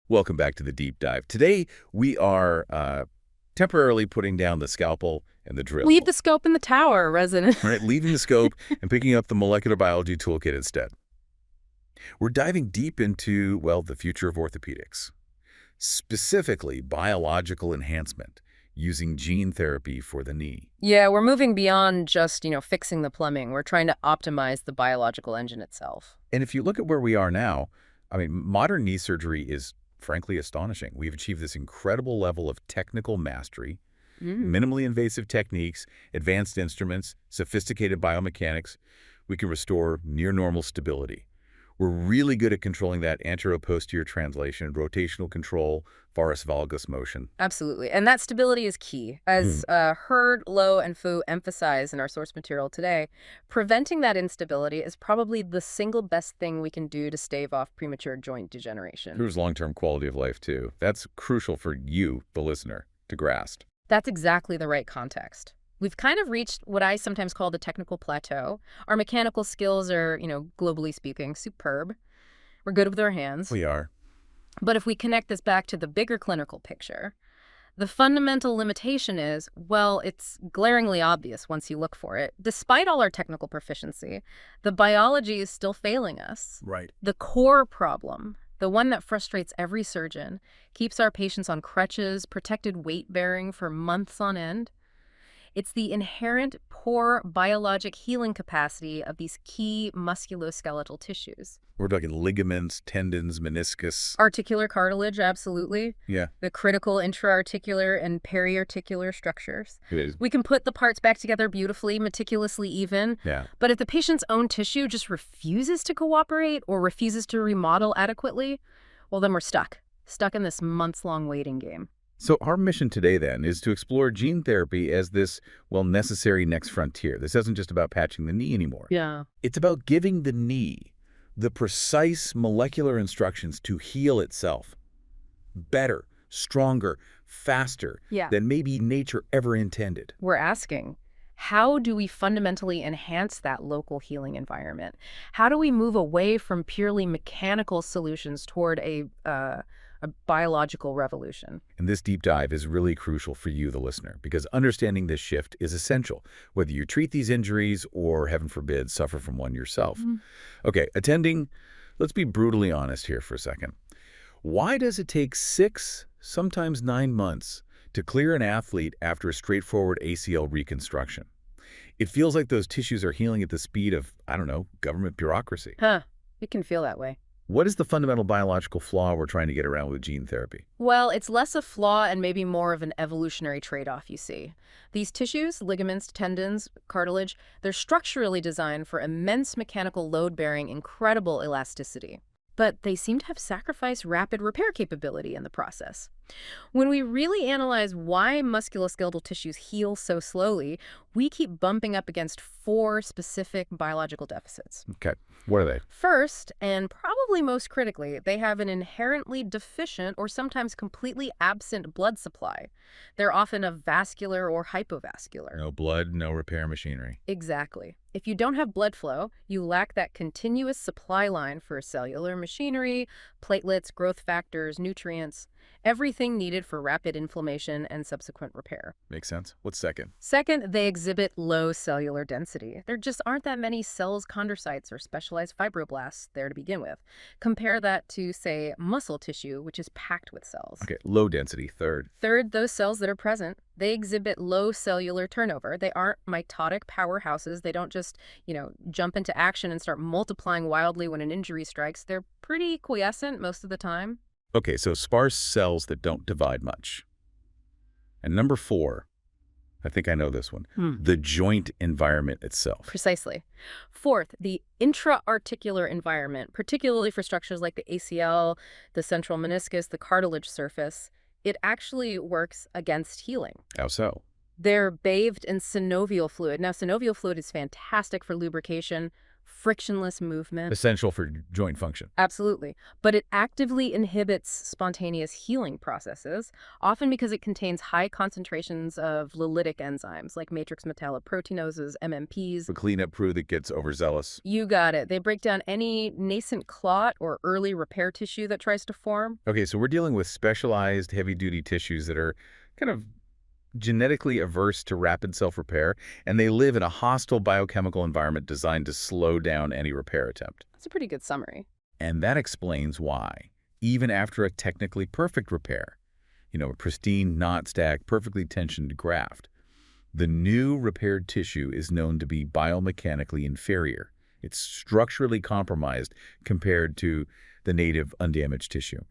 Welcome back to the deep dive. Today, we are temporarily putting down the scalpel and the drill. Leave the scope in the tower, resident. Right, leaving the scope and picking up the molecular biology toolkit instead. We're diving deep into, well, the future of orthopedics, specifically biological enhancement using gene therapy for the knee. Yeah, we're moving beyond just, fixing the plumbing. We're trying to optimize the biological engine itself. And if you look at where we are now, I mean, modern knee surgery is frankly astonishing. We've achieved this incredible level of technical mastery, minimally invasive techniques, advanced instruments, sophisticated biomechanics. We can restore near-normal stability. We're really good at controlling that antero-posterior translation, rotational control, varus valgus motion. Absolutely. And that stability is key. As Hurd, Lowe, and Fu emphasize in our source material today, preventing that instability is probably the single best thing we can do to stave off premature joint degeneration. There's long-term quality of life, too. That's crucial for you, the listener, to grasp. That's exactly the right context. We've kind of reached what I sometimes call the technical plateau. Our mechanical skills are, globally speaking, superb. We're good with our hands. We are. But if we connect this back to the bigger clinical picture, the fundamental limitation is, well, it's glaringly obvious once you look for it. Despite all our technical proficiency, the biology is still failing us. Right. The core problem, the one that frustrates every surgeon, keeps our patients on crutches, protected weight bearing for months on end. It's the inherent poor biologic healing capacity of these key musculoskeletal tissues. We're talking ligaments, tendons, meniscus. Articular cartilage, absolutely. Yeah. The critical intra-articular and periarticular structures. It is. We can put the parts back together beautifully, meticulously even. Yeah. But if the patient's own tissue just refuses to cooperate or refuses to remodel adequately, well, then we're stuck in this months-long waiting game. So our mission today, then, is to explore gene therapy as this, well, necessary next frontier. This isn't just about patching the knee anymore. Yeah. It's about giving the knee the precise molecular instructions to heal itself better, stronger, faster than maybe nature ever intended. We're asking, how do we fundamentally enhance that local healing environment? How do we move away from purely mechanical solutions toward a biological revolution? And this deep dive is really crucial for you, the listener, because understanding this shift is essential, whether you treat these injuries or, heaven forbid, suffer from one yourself. Okay, attending, let's be brutally honest here for a second. Why does it take 6, sometimes 9 months to clear an athlete after a straightforward ACL reconstruction? It feels like those tissues are healing at the speed of, I don't know, government bureaucracy. It can feel that way. What is the fundamental biological flaw we're trying to get around with gene therapy? Well, it's less a flaw and maybe more of an evolutionary trade-off, you see. These tissues, ligaments, tendons, cartilage, they're structurally designed for immense mechanical load-bearing, incredible elasticity. But they seem to have sacrificed rapid repair capability in the process. When we really analyze why musculoskeletal tissues heal so slowly, we keep bumping up against 4 specific biological deficits. Okay, what are they? First, and probably most critically, they have an inherently deficient or sometimes completely absent blood supply. They're often a vascular or hypovascular. No blood, no repair machinery. Exactly. If you don't have blood flow, you lack that continuous supply line for cellular machinery, platelets, growth factors, nutrients, everything needed for rapid inflammation and subsequent repair. Makes sense. What's second? Second, they exhibit low cellular density. There just aren't that many cells, chondrocytes, or specialized fibroblasts there to begin with. Compare that to, say, muscle tissue, which is packed with cells. Okay, low density, third. Third, those cells that are present, they exhibit low cellular turnover. They aren't mitotic powerhouses. They don't just, jump into action and start multiplying wildly when an injury strikes. They're pretty quiescent most of the time. Okay, so sparse cells that don't divide much. And number 4, I think I know this one, the joint environment itself. Precisely. Fourth, the intra-articular environment, particularly for structures like the ACL, the central meniscus, the cartilage surface, it actually works against healing. How so? They're bathed in synovial fluid. Now, synovial fluid is fantastic for lubrication, frictionless movement. Essential for joint function. Absolutely. But it actively inhibits spontaneous healing processes, often because it contains high concentrations of lylytic enzymes like matrix metalloproteinases, MMPs. The cleanup crew that gets overzealous. You got it. They break down any nascent clot or early repair tissue that tries to form. Okay, so we're dealing with specialized heavy-duty tissues that are kind of genetically averse to rapid self-repair, and they live in a hostile biochemical environment designed to slow down any repair attempt. That's a pretty good summary. And that explains why, even after a technically perfect repair, a pristine, knot-stacked, perfectly tensioned graft, the new repaired tissue is known to be biomechanically inferior. It's structurally compromised compared to the native undamaged tissue.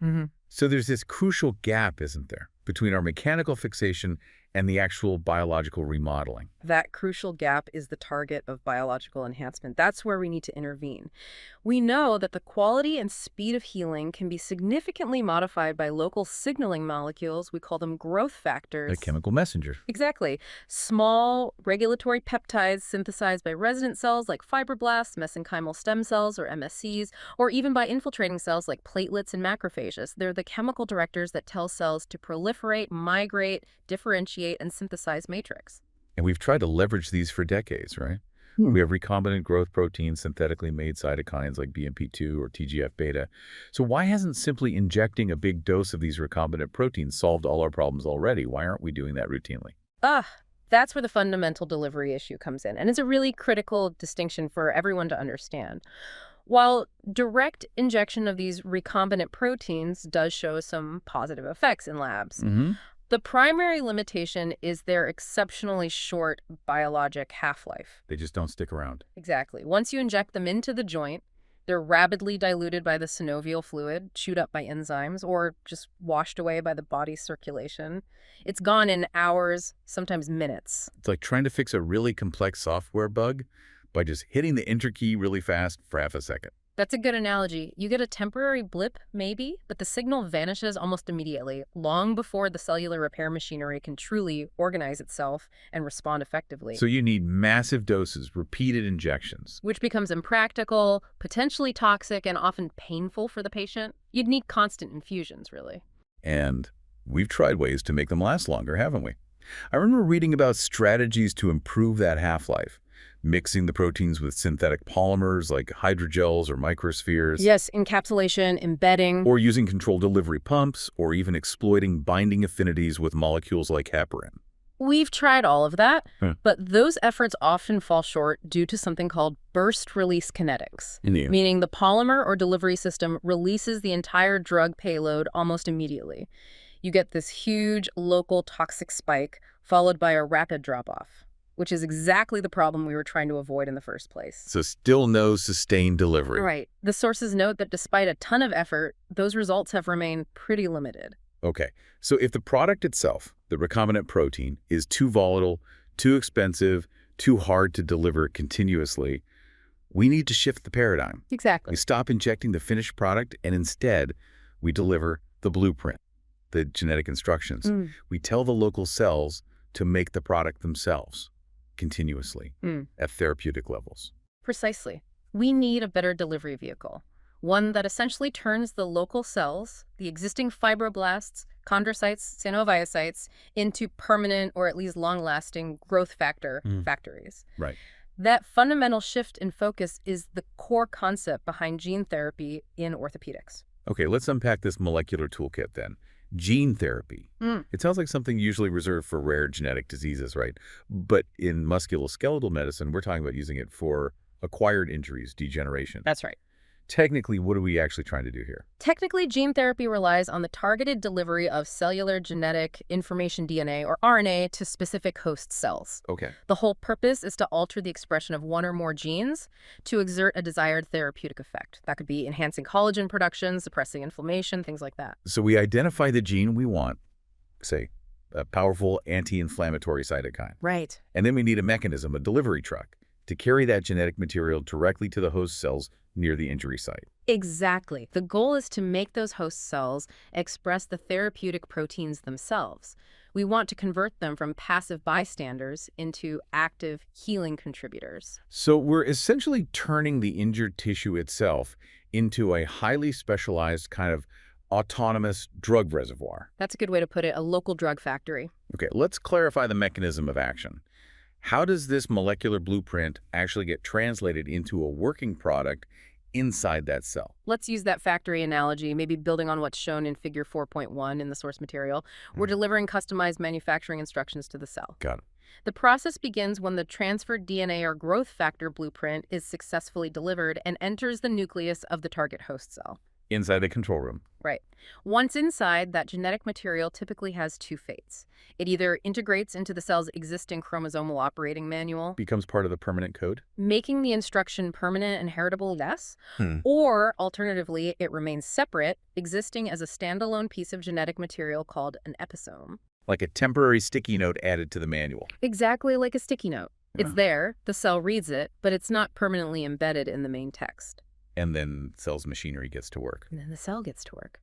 So there's this crucial gap, isn't there, between our mechanical fixation and the actual biological remodeling. That crucial gap is the target of biological enhancement. That's where we need to intervene. We know that the quality and speed of healing can be significantly modified by local signaling molecules. We call them growth factors. A chemical messenger. Exactly. Small regulatory peptides synthesized by resident cells like fibroblasts, mesenchymal stem cells, or MSCs, or even by infiltrating cells like platelets and macrophages. They're the chemical directors that tell cells to proliferate, migrate, differentiate, and synthesize matrix. And we've tried to leverage these for decades, right? We have recombinant growth proteins, synthetically made cytokines like BMP2 or TGF-beta. So why hasn't simply injecting a big dose of these recombinant proteins solved all our problems already? Why aren't we doing that routinely? That's where the fundamental delivery issue comes in. And it's a really critical distinction for everyone to understand. While direct injection of these recombinant proteins does show some positive effects in labs, the primary limitation is their exceptionally short biologic half-life. They just don't stick around. Exactly. Once you inject them into the joint, they're rapidly diluted by the synovial fluid, chewed up by enzymes, or just washed away by the body's circulation. It's gone in hours, sometimes minutes. It's like trying to fix a really complex software bug by just hitting the enter key really fast for half a second. That's a good analogy. You get a temporary blip, maybe, but the signal vanishes almost immediately, long before the cellular repair machinery can truly organize itself and respond effectively. So you need massive doses, repeated injections. Which becomes impractical, potentially toxic, and often painful for the patient. You'd need constant infusions, really. And we've tried ways to make them last longer, haven't we? I remember reading about strategies to improve that half-life. Mixing the proteins with synthetic polymers like hydrogels or microspheres. Yes, encapsulation, embedding. Or using controlled delivery pumps, or even exploiting binding affinities with molecules like heparin. We've tried all of that, but those efforts often fall short due to something called burst-release kinetics, meaning the polymer or delivery system releases the entire drug payload almost immediately. You get this huge local toxic spike followed by a rapid drop-off, which is exactly the problem we were trying to avoid in the first place. So still no sustained delivery. Right. The sources note that despite a ton of effort, those results have remained pretty limited. Okay, so if the product itself, the recombinant protein, is too volatile, too expensive, too hard to deliver continuously, we need to shift the paradigm. Exactly. We stop injecting the finished product, and instead, we deliver the blueprint, the genetic instructions. We tell the local cells to make the product themselves. Continuously at therapeutic levels. Precisely. We need a better delivery vehicle, one that essentially turns the local cells, the existing fibroblasts, chondrocytes, synoviocytes, into permanent or at least long-lasting growth factor factories. Right. That fundamental shift in focus is the core concept behind gene therapy in orthopedics. Okay, let's unpack this molecular toolkit then. Gene therapy. It sounds like something usually reserved for rare genetic diseases, right? But in musculoskeletal medicine, we're talking about using it for acquired injuries, degeneration. That's right. Technically, what are we actually trying to do here? Technically, gene therapy relies on the targeted delivery of cellular genetic information DNA or RNA to specific host cells. Okay. The whole purpose is to alter the expression of one or more genes to exert a desired therapeutic effect. That could be enhancing collagen production, suppressing inflammation, things like that. So we identify the gene we want, say, a powerful anti-inflammatory cytokine. Right. And then we need a mechanism, a delivery truck, to carry that genetic material directly to the host cells near the injury site. Exactly. The goal is to make those host cells express the therapeutic proteins themselves. We want to convert them from passive bystanders into active healing contributors. So we're essentially turning the injured tissue itself into a highly specialized kind of autonomous drug reservoir. That's a good way to put it, a local drug factory. Okay, let's clarify the mechanism of action. How does this molecular blueprint actually get translated into a working product inside that cell? Let's use that factory analogy, maybe building on what's shown in figure 4.1 in the source material. We're delivering customized manufacturing instructions to the cell. Got it. The process begins when the transferred DNA or growth factor blueprint is successfully delivered and enters the nucleus of the target host cell. Inside the control room. Right. Once inside, that genetic material typically has two fates. It either integrates into the cell's existing chromosomal operating manual, Becomes part of the permanent code? making the instruction permanent and heritable, yes, or alternatively, it remains separate, existing as a standalone piece of genetic material called an episome. Like a temporary sticky note added to the manual. Exactly like a sticky note. It's Yeah. there, the cell reads it, but it's not permanently embedded in the main text. And then cell's machinery gets to work. And then the cell gets to work.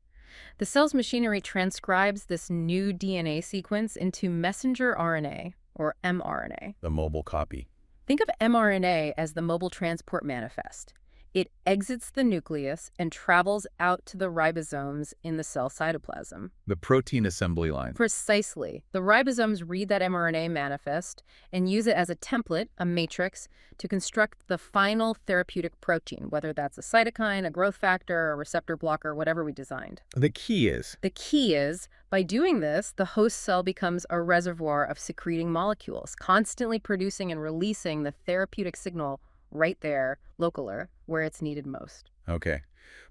The cell's machinery transcribes this new DNA sequence into messenger RNA, or mRNA. The mobile copy. Think of mRNA as the mobile transport manifest. It exits the nucleus and travels out to the ribosomes in the cell cytoplasm. The protein assembly line. Precisely. The ribosomes read that mRNA manifest and use it as a template, a matrix, to construct the final therapeutic protein, whether that's a cytokine, a growth factor, a receptor blocker, whatever we designed. The key is, The key is, by doing this, the host cell becomes a reservoir of secreting molecules, constantly producing and releasing the therapeutic signal right there, localer, where it's needed most. okay.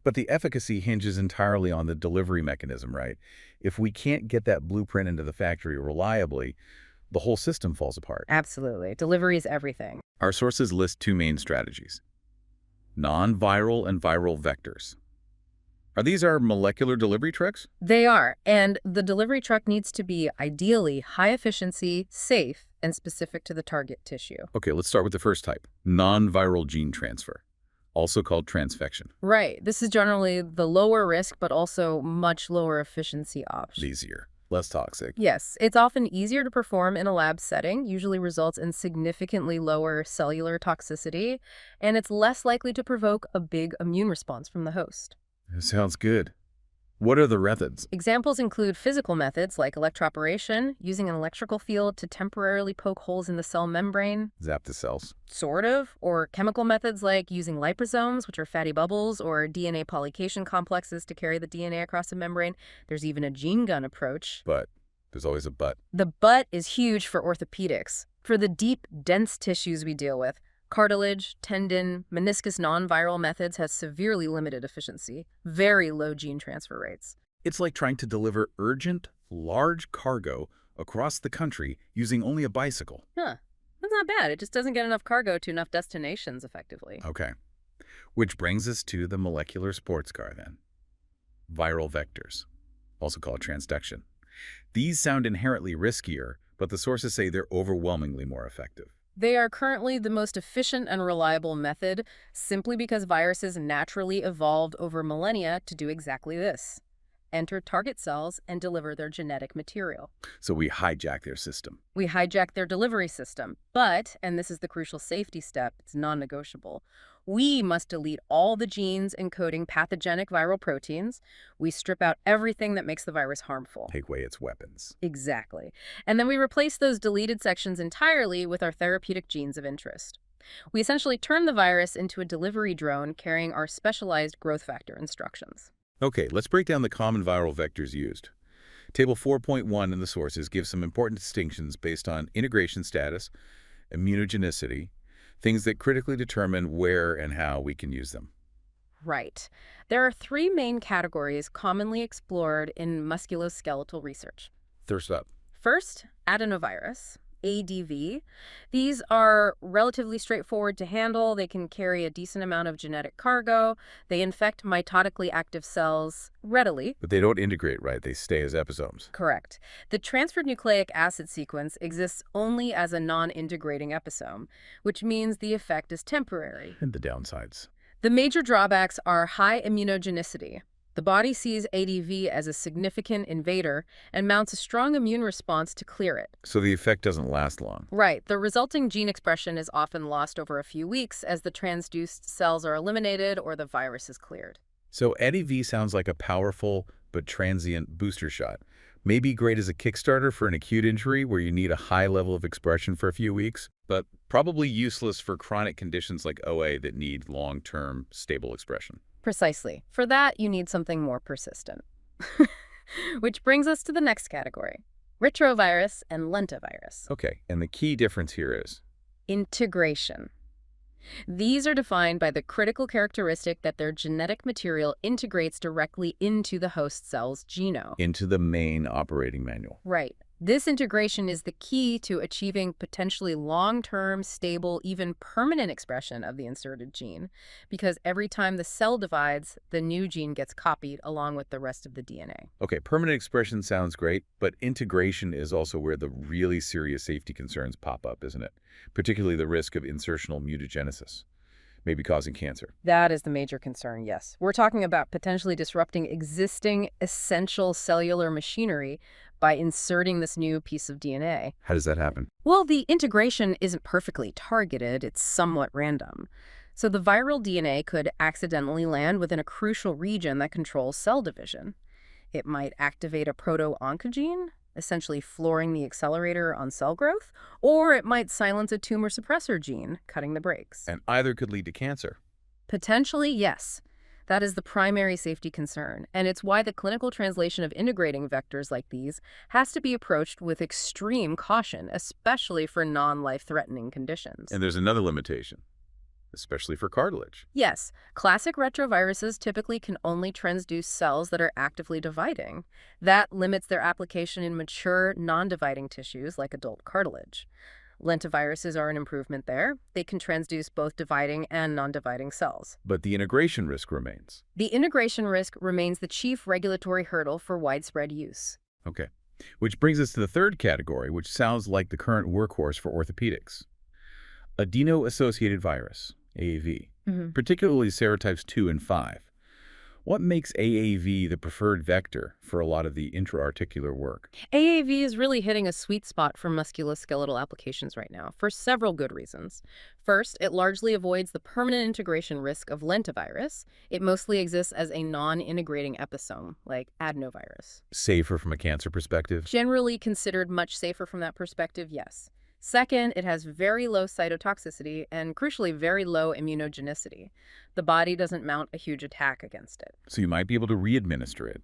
But the efficacy hinges entirely on the delivery mechanism, right? If we can't get that blueprint into the factory reliably, the whole system falls apart. Absolutely. Delivery is everything. Our sources list two main strategies: non-viral and viral vectors. Are these our molecular delivery trucks? They are, and the delivery truck needs to be ideally high efficiency, safe, and specific to the target tissue. Okay, let's start with the first type, non-viral gene transfer, also called transfection. Right. This is generally the lower risk, but also much lower efficiency option. Easier, less toxic. Yes, it's often easier to perform in a lab setting, usually results in significantly lower cellular toxicity, and it's less likely to provoke a big immune response from the host. Sounds good. What are the methods? Examples include physical methods like electroporation, using an electrical field to temporarily poke holes in the cell membrane, Zap the cells. sort of, or chemical methods like using liposomes, which are fatty bubbles, or DNA polycation complexes to carry the DNA across the membrane. There's even a gene gun approach. But there's always a but. The but is huge for orthopedics. For the deep, dense tissues we deal with, cartilage, tendon, meniscus non-viral methods has severely limited efficiency, very low gene transfer rates. It's like trying to deliver urgent, large cargo across the country using only a bicycle. Huh. That's not bad. It just doesn't get enough cargo to enough destinations effectively. Okay. Which brings us to the molecular sports car then. Viral vectors, also called transduction. These sound inherently riskier, but the sources say they're overwhelmingly more effective. They are currently the most efficient and reliable method simply because viruses naturally evolved over millennia to do exactly this: enter target cells and deliver their genetic material. So we hijack their system. We hijack their delivery system, but, and this is the crucial safety step, it's non-negotiable, we must delete all the genes encoding pathogenic viral proteins. We strip out everything that makes the virus harmful. Take away its weapons. Exactly. And then we replace those deleted sections entirely with our therapeutic genes of interest. We essentially turn the virus into a delivery drone carrying our specialized growth factor instructions. Okay, let's break down the common viral vectors used. Table 4.1 in the sources gives some important distinctions based on integration status, immunogenicity, things that critically determine where and how we can use them. Right. There are three main categories commonly explored in musculoskeletal research. Thirst up. First, adenovirus. ADV. These are relatively straightforward to handle. They can carry a decent amount of genetic cargo. They infect mitotically active cells readily. But they don't integrate, right? They stay as episomes. Correct. The transferred nucleic acid sequence exists only as a non-integrating episome, which means the effect is temporary. And the downsides. The major drawbacks are high immunogenicity. The body sees ADV as a significant invader and mounts a strong immune response to clear it. So the effect doesn't last long. Right. The resulting gene expression is often lost over a few weeks as the transduced cells are eliminated or the virus is cleared. So ADV sounds like a powerful but transient booster shot. Maybe great as a Kickstarter for an acute injury where you need a high level of expression for a few weeks, but probably useless for chronic conditions like OA that need long-term stable expression. Precisely. For that, you need something more persistent. Which brings us to the next category, retrovirus and lentivirus. Okay, and the key difference here is? Integration. These are defined by the critical characteristic that their genetic material integrates directly into the host cell's genome. Into the main operating manual. Right. This integration is the key to achieving potentially long-term, stable, even permanent expression of the inserted gene, because every time the cell divides, the new gene gets copied along with the rest of the DNA. Okay, permanent expression sounds great, but integration is also where the really serious safety concerns pop up, isn't it? Particularly the risk of insertional mutagenesis, maybe causing cancer. That is the major concern, yes. We're talking about potentially disrupting existing essential cellular machinery by inserting this new piece of DNA. How does that happen? Well, the integration isn't perfectly targeted. It's somewhat random. So the viral DNA could accidentally land within a crucial region that controls cell division. It might activate a proto-oncogene, essentially flooring the accelerator on cell growth, or it might silence a tumor suppressor gene, cutting the brakes. And either could lead to cancer. Potentially, yes. That is the primary safety concern, and it's why the clinical translation of integrating vectors like these has to be approached with extreme caution, especially for non-life-threatening conditions. And there's another limitation, especially for cartilage. Yes, classic retroviruses typically can only transduce cells that are actively dividing. That limits their application in mature, non-dividing tissues like adult cartilage. Lentiviruses are an improvement there. They can transduce both dividing and non-dividing cells. But the integration risk remains. The integration risk remains the chief regulatory hurdle for widespread use. Okay. Which brings us to the third category, which sounds like the current workhorse for orthopedics. Adeno-associated virus, AAV, particularly serotypes 2 and 5. What makes AAV the preferred vector for a lot of the intra-articular work? AAV is really hitting a sweet spot for musculoskeletal applications right now, for several good reasons. First, it largely avoids the permanent integration risk of lentivirus. It mostly exists as a non-integrating episome, like adenovirus. Safer from a cancer perspective? Generally considered much safer from that perspective, yes. Second, it has very low cytotoxicity and, crucially, very low immunogenicity. The body doesn't mount a huge attack against it. So you might be able to re-administer it,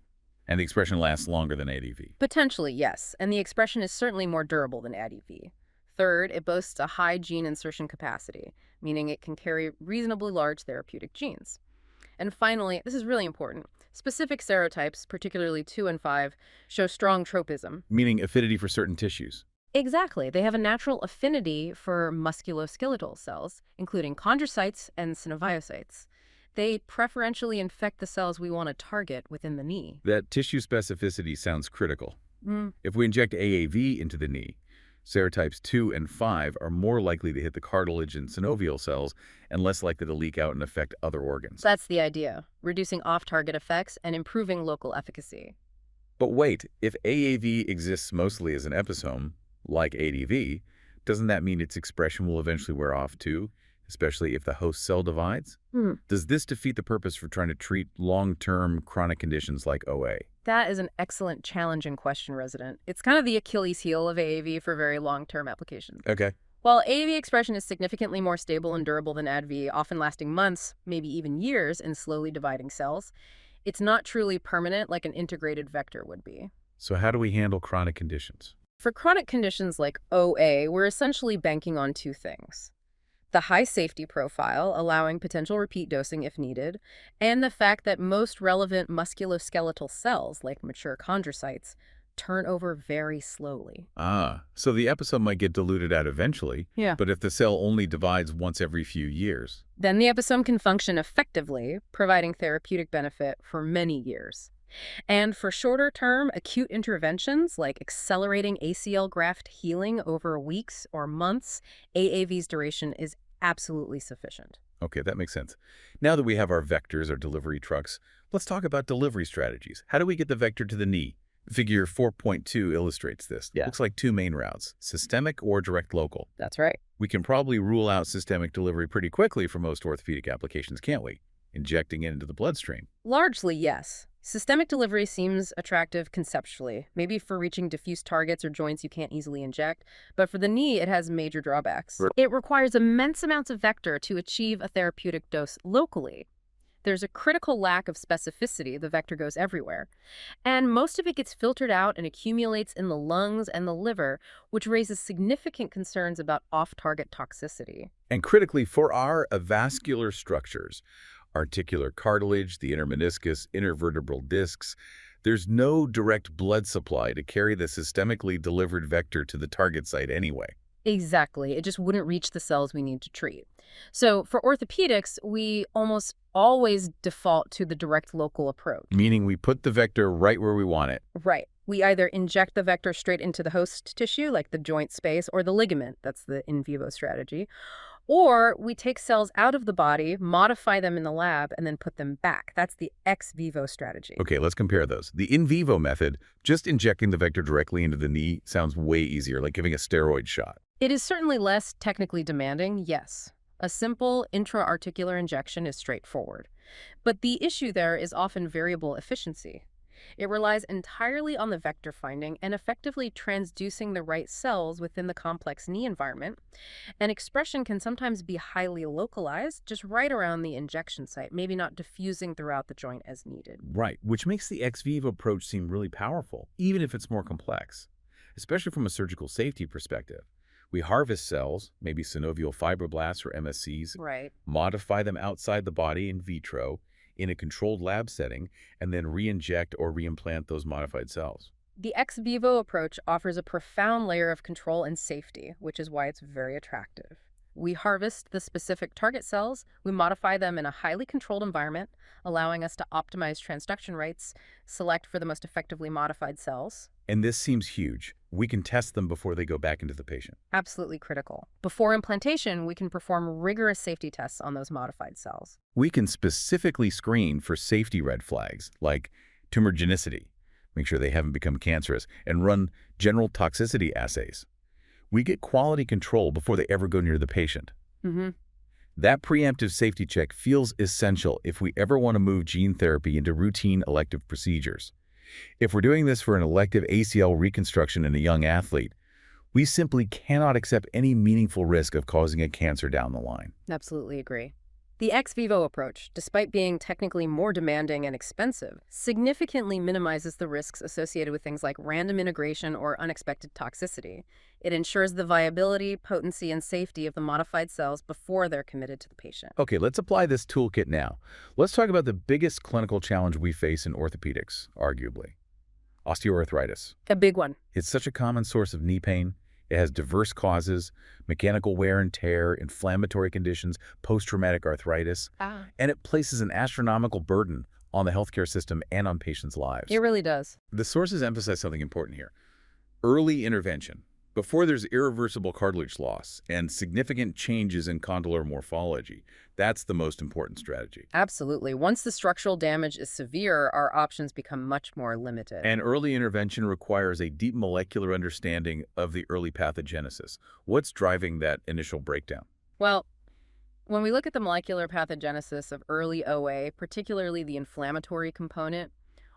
and the expression lasts longer than ADV. Potentially, yes, and the expression is certainly more durable than ADV. Third, it boasts a high gene insertion capacity, meaning it can carry reasonably large therapeutic genes. And finally, this is really important, specific serotypes, particularly 2 and 5, show strong tropism. Meaning affinity for certain tissues. Exactly. They have a natural affinity for musculoskeletal cells, including chondrocytes and synoviocytes. They preferentially infect the cells we want to target within the knee. That tissue specificity sounds critical. If we inject AAV into the knee, serotypes 2 and 5 are more likely to hit the cartilage and synovial cells and less likely to leak out and affect other organs. That's the idea, reducing off-target effects and improving local efficacy. But wait, if AAV exists mostly as an episome, like ADV, doesn't that mean its expression will eventually wear off too, especially if the host cell divides? Does this defeat the purpose for trying to treat long-term chronic conditions like OA? That is an excellent challenging question, resident. It's kind of the Achilles heel of AAV for very long-term applications. Okay. While AAV expression is significantly more stable and durable than ADV, often lasting months, maybe even years in slowly dividing cells, it's not truly permanent like an integrated vector would be. So how do we handle chronic conditions? For chronic conditions like OA, we're essentially banking on two things: the high safety profile, allowing potential repeat dosing if needed, and the fact that most relevant musculoskeletal cells, like mature chondrocytes, turn over very slowly. So the episode might get diluted out eventually, Yeah. but if the cell only divides once every few years. Then the episome can function effectively, providing therapeutic benefit for many years. And for shorter-term acute interventions like accelerating ACL graft healing over weeks or months, AAV's duration is absolutely sufficient. Okay, that makes sense. Now that we have our vectors, our delivery trucks, let's talk about delivery strategies. How do we get the vector to the knee? Figure 4.2 illustrates this. Yeah. Looks like two main routes, systemic or direct local. That's right. We can probably rule out systemic delivery pretty quickly for most orthopedic applications, can't we? Injecting it into the bloodstream. Largely, yes. Systemic delivery seems attractive conceptually, maybe for reaching diffuse targets or joints you can't easily inject, but for the knee, it has major drawbacks. Right. It requires immense amounts of vector to achieve a therapeutic dose locally. There's a critical lack of specificity. The vector goes everywhere. And most of it gets filtered out and accumulates in the lungs and the liver, which raises significant concerns about off-target toxicity. And critically, for our avascular structures, articular cartilage, the inner meniscus, intervertebral discs, there's no direct blood supply to carry the systemically delivered vector to the target site anyway. Exactly. It just wouldn't reach the cells we need to treat. So for orthopedics, we almost always default to the direct local approach. Meaning we put the vector right where we want it. Right. We either inject the vector straight into the host tissue, like the joint space, or the ligament. That's the in vivo strategy. Or we take cells out of the body, modify them in the lab, and then put them back. That's the ex vivo strategy. Okay, let's compare those. The in vivo method, just injecting the vector directly into the knee, sounds way easier, like giving a steroid shot. It is certainly less technically demanding, yes. A simple intra-articular injection is straightforward. But the issue there is often variable efficiency. It relies entirely on the vector finding and effectively transducing the right cells within the complex knee environment. And expression can sometimes be highly localized, just right around the injection site, maybe not diffusing throughout the joint as needed. Right, which makes the ex vivo approach seem really powerful, even if it's more complex, especially from a surgical safety perspective. We harvest cells, maybe synovial fibroblasts or MSCs, Right. modify them outside the body in vitro in a controlled lab setting, and then re-inject or reimplant those modified cells. The ex vivo approach offers a profound layer of control and safety, which is why it's very attractive. We harvest the specific target cells, we modify them in a highly controlled environment, allowing us to optimize transduction rates, select for the most effectively modified cells. And this seems huge. We can test them before they go back into the patient. Absolutely critical. Before implantation, we can perform rigorous safety tests on those modified cells. We can specifically screen for safety red flags, like tumorigenicity, make sure they haven't become cancerous, and run general toxicity assays. We get quality control before they ever go near the patient. Mm-hmm. That preemptive safety check feels essential if we ever want to move gene therapy into routine elective procedures. If we're doing this for an elective ACL reconstruction in a young athlete, we simply cannot accept any meaningful risk of causing a cancer down the line. Absolutely agree. The ex vivo approach, despite being technically more demanding and expensive, significantly minimizes the risks associated with things like random integration or unexpected toxicity. It ensures the viability, potency, and safety of the modified cells before they're committed to the patient. Okay, let's apply this toolkit now. Let's talk about the biggest clinical challenge we face in orthopedics, arguably. Osteoarthritis. A big one. It's such a common source of knee pain. It has diverse causes, mechanical wear and tear, inflammatory conditions, post-traumatic arthritis, and it places an astronomical burden on the healthcare system and on patients' lives. It really does. The sources emphasize something important here. Early intervention, before there's irreversible cartilage loss and significant changes in condylar morphology. That's the most important strategy. Absolutely. Once the structural damage is severe, our options become much more limited. And early intervention requires a deep molecular understanding of the early pathogenesis. What's driving that initial breakdown? Well, when we look at the molecular pathogenesis of early OA, particularly the inflammatory component,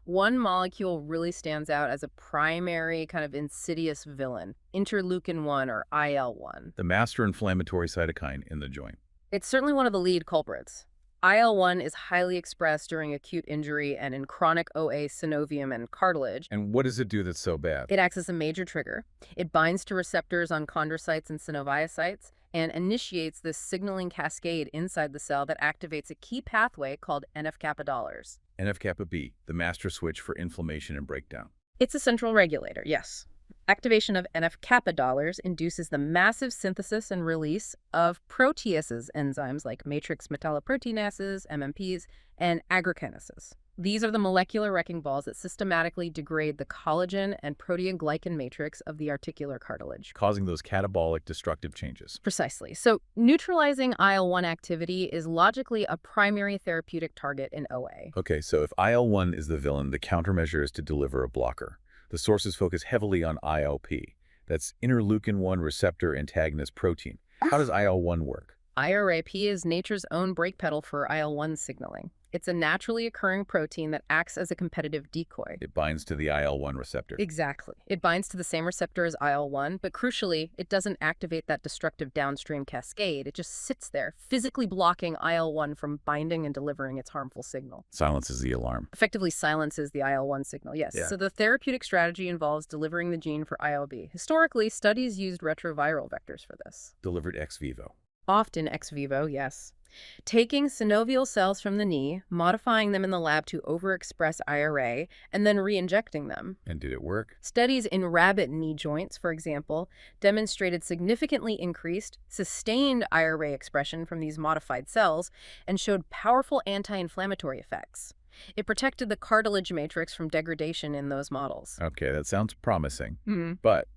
one molecule really stands out as a primary kind of insidious villain, interleukin-1 or IL-1. The master inflammatory cytokine in the joint. It's certainly one of the lead culprits. IL-1 is highly expressed during acute injury and in chronic OA synovium and cartilage. And what does it do that's so bad? It acts as a major trigger. It binds to receptors on chondrocytes and synoviocytes and initiates this signaling cascade inside the cell that activates a key pathway called NF-kappa dollars. NF-kappa B, the master switch for inflammation and breakdown. It's a central regulator, yes. Activation of NF-kappa dollars induces the massive synthesis and release of proteases enzymes like matrix metalloproteinases, MMPs, and agrokinases. These are the molecular wrecking balls that systematically degrade the collagen and proteoglycan matrix of the articular cartilage. Causing those catabolic destructive changes. Precisely. So neutralizing IL-1 activity is logically a primary therapeutic target in OA. Okay, so if IL-1 is the villain, the countermeasure is to deliver a blocker. The sources focus heavily on ILP. That's interleukin-1 receptor antagonist protein. How does IL-1 work? IRAP is nature's own brake pedal for IL-1 signaling. It's a naturally occurring protein that acts as a competitive decoy. It binds to the IL-1 receptor. Exactly. It binds to the same receptor as IL-1, but crucially, it doesn't activate that destructive downstream cascade. It just sits there, physically blocking IL-1 from binding and delivering its harmful signal. Silences the alarm. Effectively silences the IL-1 signal, yes. Yeah. So the therapeutic strategy involves delivering the gene for ILB. Historically, studies used retroviral vectors for this. Delivered ex vivo. Often ex vivo, yes. Taking synovial cells from the knee, modifying them in the lab to overexpress IRA, and then re-injecting them. And did it work? Studies in rabbit knee joints, for example, demonstrated significantly increased, sustained IRA expression from these modified cells and showed powerful anti-inflammatory effects. It protected the cartilage matrix from degradation in those models. Okay, that sounds promising. But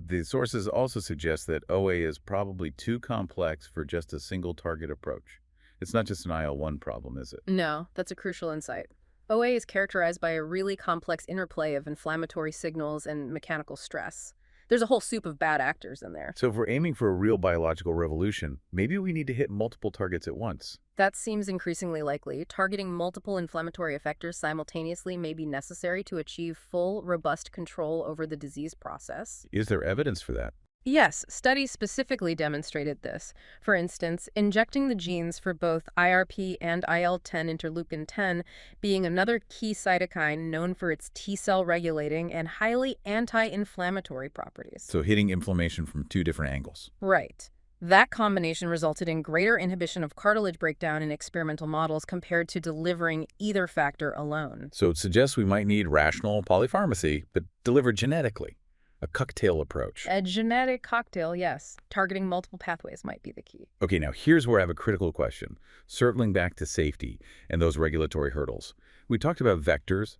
the sources also suggest that OA is probably too complex for just a single target approach. It's not just an IL-1 problem, is it? No, that's a crucial insight. OA is characterized by a really complex interplay of inflammatory signals and mechanical stress. There's a whole soup of bad actors in there. So if we're aiming for a real biological revolution, maybe we need to hit multiple targets at once. That seems increasingly likely. Targeting multiple inflammatory effectors simultaneously may be necessary to achieve full, robust control over the disease process. Is there evidence for that? Yes, studies specifically demonstrated this. For instance, injecting the genes for both IRP and IL-10 interleukin-10 being another key cytokine known for its T-cell regulating and highly anti-inflammatory properties. So hitting inflammation from two different angles. Right. That combination resulted in greater inhibition of cartilage breakdown in experimental models compared to delivering either factor alone. So it suggests we might need rational polypharmacy, but delivered genetically. A cocktail approach. A genetic cocktail, yes. Targeting multiple pathways might be the key. Okay, now here's where I have a critical question. Circling back to safety and those regulatory hurdles. We talked about vectors,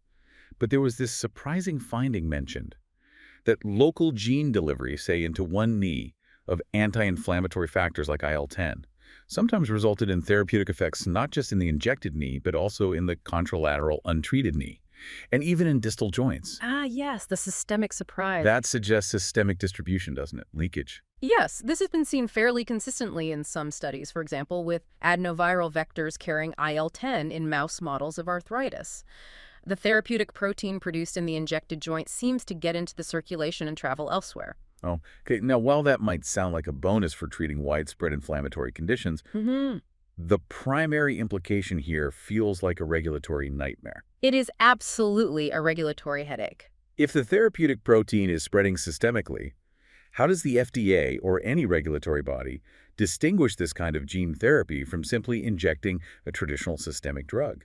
but there was this surprising finding mentioned that local gene delivery, say into one knee, of anti-inflammatory factors like IL-10 sometimes resulted in therapeutic effects not just in the injected knee, but also in the contralateral untreated knee, and even in distal joints. Ah, yes, the systemic surprise. That suggests systemic distribution, doesn't it? Leakage. Yes, this has been seen fairly consistently in some studies, for example, with adenoviral vectors carrying IL-10 in mouse models of arthritis. The therapeutic protein produced in the injected joint seems to get into the circulation and travel elsewhere. Oh, okay. Now, while that might sound like a bonus for treating widespread inflammatory conditions, the primary implication here feels like a regulatory nightmare. It is absolutely a regulatory headache. If the therapeutic protein is spreading systemically, how does the FDA or any regulatory body distinguish this kind of gene therapy from simply injecting a traditional systemic drug?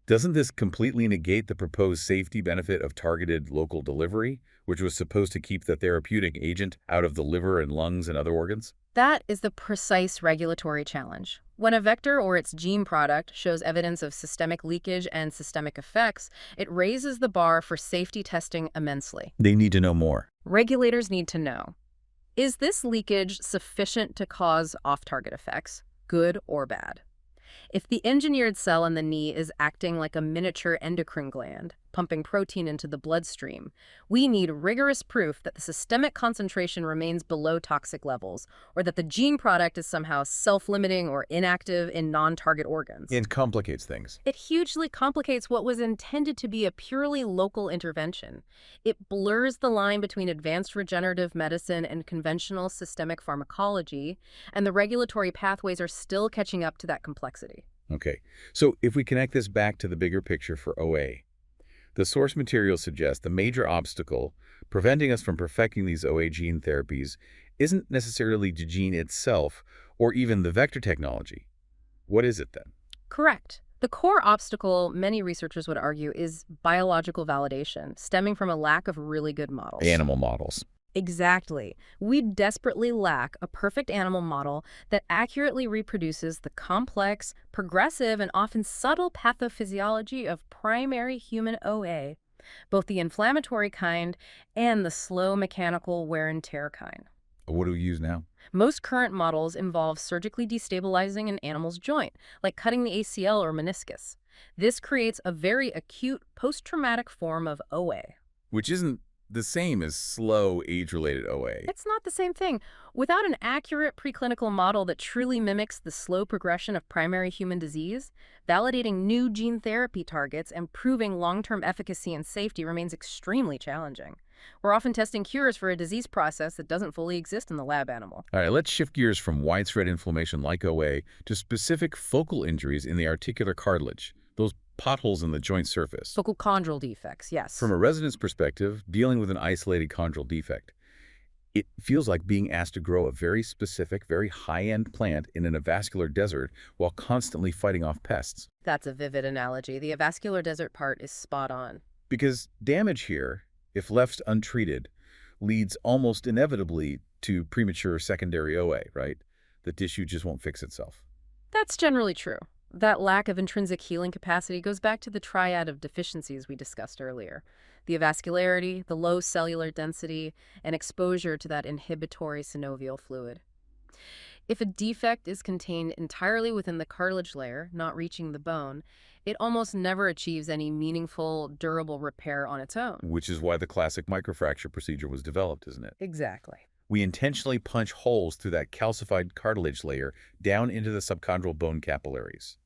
Doesn't this completely negate the proposed safety benefit of targeted local delivery, which was supposed to keep the therapeutic agent out of the liver and lungs and other organs? That is the precise regulatory challenge. When a vector or its gene product shows evidence of systemic leakage and systemic effects, it raises the bar for safety testing immensely. They need to know more. Regulators need to know, is this leakage sufficient to cause off-target effects, good or bad? If the engineered cell in the knee is acting like a miniature endocrine gland, pumping protein into the bloodstream, we need rigorous proof that the systemic concentration remains below toxic levels, or that the gene product is somehow self-limiting or inactive in non-target organs. It complicates things. It hugely complicates what was intended to be a purely local intervention. It blurs the line between advanced regenerative medicine and conventional systemic pharmacology, and the regulatory pathways are still catching up to that complexity. Okay, so if we connect this back to the bigger picture for OA, the source material suggests the major obstacle preventing us from perfecting these OA gene therapies isn't necessarily the gene itself or even the vector technology. What is it then? Correct. The core obstacle, many researchers would argue, is biological validation, stemming from a lack of really good models. Animal models. Exactly. We desperately lack a perfect animal model that accurately reproduces the complex, progressive, and often subtle pathophysiology of primary human OA, both the inflammatory kind and the slow mechanical wear and tear kind. What do we use now? Most current models involve surgically destabilizing an animal's joint, like cutting the ACL or meniscus. This creates a very acute post-traumatic form of OA. Which isn't the same as slow age-related OA. It's not the same thing. Without an accurate preclinical model that truly mimics the slow progression of primary human disease, validating new gene therapy targets and proving long-term efficacy and safety remains extremely challenging. We're often testing cures for a disease process that doesn't fully exist in the lab animal. All right, let's shift gears from widespread inflammation like OA to specific focal injuries in the articular cartilage, those potholes in the joint surface. Focal chondral defects, yes. From a resident's perspective, dealing with an isolated chondral defect, it feels like being asked to grow a very specific, very high-end plant in an avascular desert while constantly fighting off pests. That's a vivid analogy. The avascular desert part is spot on. Because damage here, if left untreated, leads almost inevitably to premature secondary OA, right? The tissue just won't fix itself. That's generally true. That lack of intrinsic healing capacity goes back to the triad of deficiencies we discussed earlier. The avascularity, the low cellular density, and exposure to that inhibitory synovial fluid. If a defect is contained entirely within the cartilage layer, not reaching the bone, it almost never achieves any meaningful, durable repair on its own. Which is why the classic microfracture procedure was developed, isn't it? Exactly. We intentionally punch holes through that calcified cartilage layer down into the subchondral bone capillaries,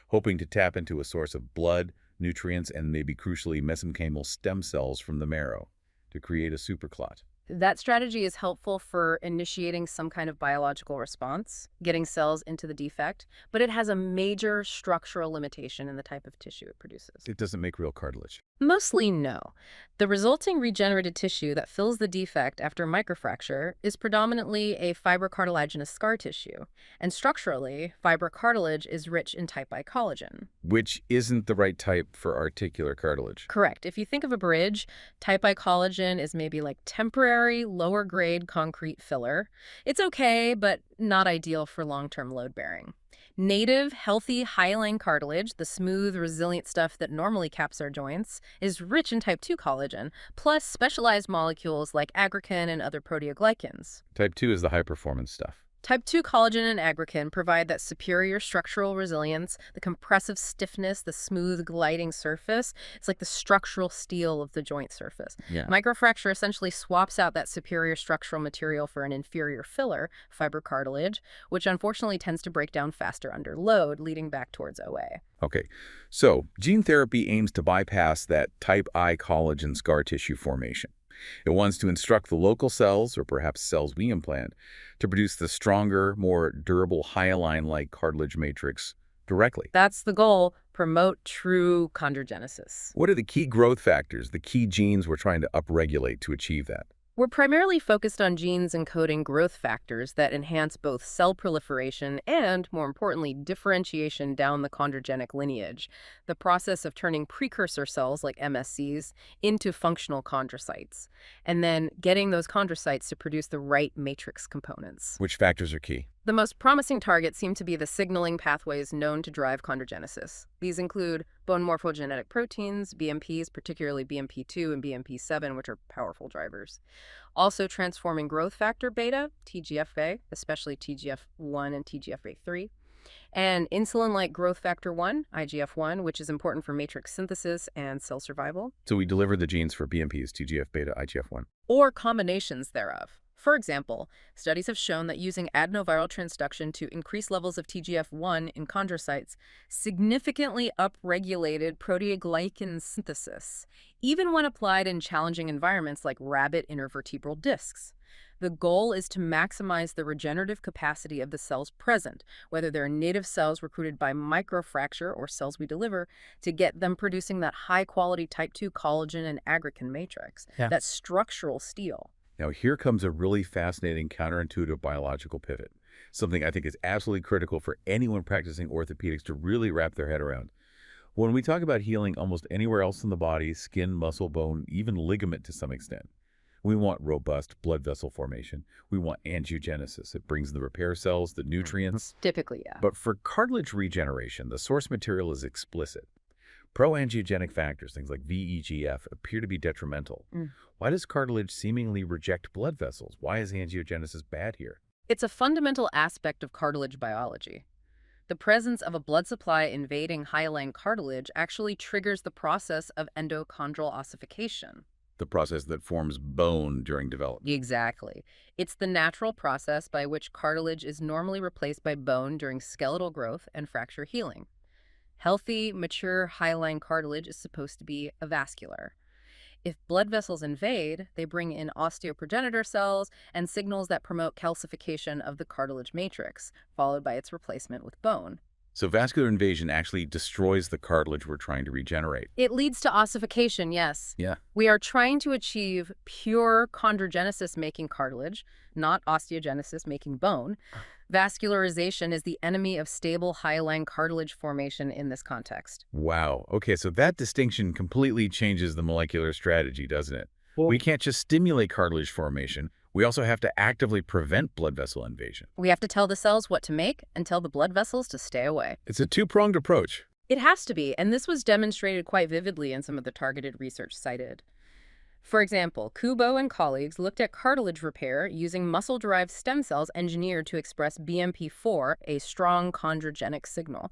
hoping to tap into a source of blood, nutrients, and maybe crucially mesenchymal stem cells from the marrow to create a superclot. That strategy is helpful for initiating some kind of biological response, getting cells into the defect, but it has a major structural limitation in the type of tissue it produces. It doesn't make real cartilage. Mostly no. The resulting regenerated tissue that fills the defect after microfracture is predominantly a fibrocartilaginous scar tissue, and structurally, fibrocartilage is rich in type I collagen. Which isn't the right type for articular cartilage. Correct. If you think of a bridge, type I collagen is maybe like temporary, lower-grade concrete filler. It's okay, but not ideal for long-term load bearing. Native, healthy, hyaline cartilage, the smooth, resilient stuff that normally caps our joints, is rich in type 2 collagen, plus specialized molecules like aggrecan and other proteoglycans. Type 2 is the high-performance stuff. Type 2 collagen and aggrecan provide that superior structural resilience, the compressive stiffness, the smooth gliding surface. It's like the structural steel of the joint surface. Yeah. Microfracture essentially swaps out that superior structural material for an inferior filler, fibrocartilage, which unfortunately tends to break down faster under load, leading back towards OA. Okay, so gene therapy aims to bypass that type I collagen scar tissue formation. It wants to instruct the local cells, or perhaps cells we implant, to produce the stronger, more durable hyaline-like cartilage matrix directly. That's the goal. Promote true chondrogenesis. What are the key growth factors, the key genes we're trying to upregulate to achieve that? We're primarily focused on genes encoding growth factors that enhance both cell proliferation and, more importantly, differentiation down the chondrogenic lineage, the process of turning precursor cells like MSCs into functional chondrocytes, and then getting those chondrocytes to produce the right matrix components. Which factors are key? The most promising targets seem to be the signaling pathways known to drive chondrogenesis. These include bone morphogenetic proteins, BMPs, particularly BMP2 and BMP7, which are powerful drivers. Also transforming growth factor beta, TGFA, especially TGF1 and TGFA3, and insulin-like growth factor 1, IGF-1, which is important for matrix synthesis and cell survival, So we deliver the genes for BMPs, TGF-beta, IGF-1. or combinations thereof. For example, studies have shown that using adenoviral transduction to increase levels of TGF-1 in chondrocytes significantly upregulated proteoglycan synthesis, even when applied in challenging environments like rabbit intervertebral discs. The goal is to maximize the regenerative capacity of the cells present, whether they're native cells recruited by microfracture or cells we deliver, to get them producing that high-quality type 2 collagen and aggrecan matrix, that structural steel. Now, here comes a really fascinating counterintuitive biological pivot, something I think is absolutely critical for anyone practicing orthopedics to really wrap their head around. When we talk about healing almost anywhere else in the body, skin, muscle, bone, even ligament to some extent, we want robust blood vessel formation. We want angiogenesis. It brings the repair cells, the nutrients. Typically, yeah. But for cartilage regeneration, the source material is explicit. Pro-angiogenic factors, things like VEGF, appear to be detrimental. Why does cartilage seemingly reject blood vessels? Why is angiogenesis bad here? It's a fundamental aspect of cartilage biology. The presence of a blood supply invading hyaline cartilage actually triggers the process of endochondral ossification. The process that forms bone during development. Exactly. It's the natural process by which cartilage is normally replaced by bone during skeletal growth and fracture healing. Healthy, mature hyaline cartilage is supposed to be avascular. If blood vessels invade, they bring in osteoprogenitor cells and signals that promote calcification of the cartilage matrix, followed by its replacement with bone. So vascular invasion actually destroys the cartilage we're trying to regenerate. It leads to ossification, yes. Yeah. We are trying to achieve pure chondrogenesis-making cartilage, not osteogenesis-making bone. Vascularization is the enemy of stable hyaline cartilage formation in this context. Wow. Okay, so that distinction completely changes the molecular strategy, doesn't it? We can't just stimulate cartilage formation. We also have to actively prevent blood vessel invasion. We have to tell the cells what to make and tell the blood vessels to stay away. It's a two-pronged approach. It has to be, and this was demonstrated quite vividly in some of the targeted research cited. For example, Kubo and colleagues looked at cartilage repair using muscle-derived stem cells engineered to express BMP4, a strong chondrogenic signal.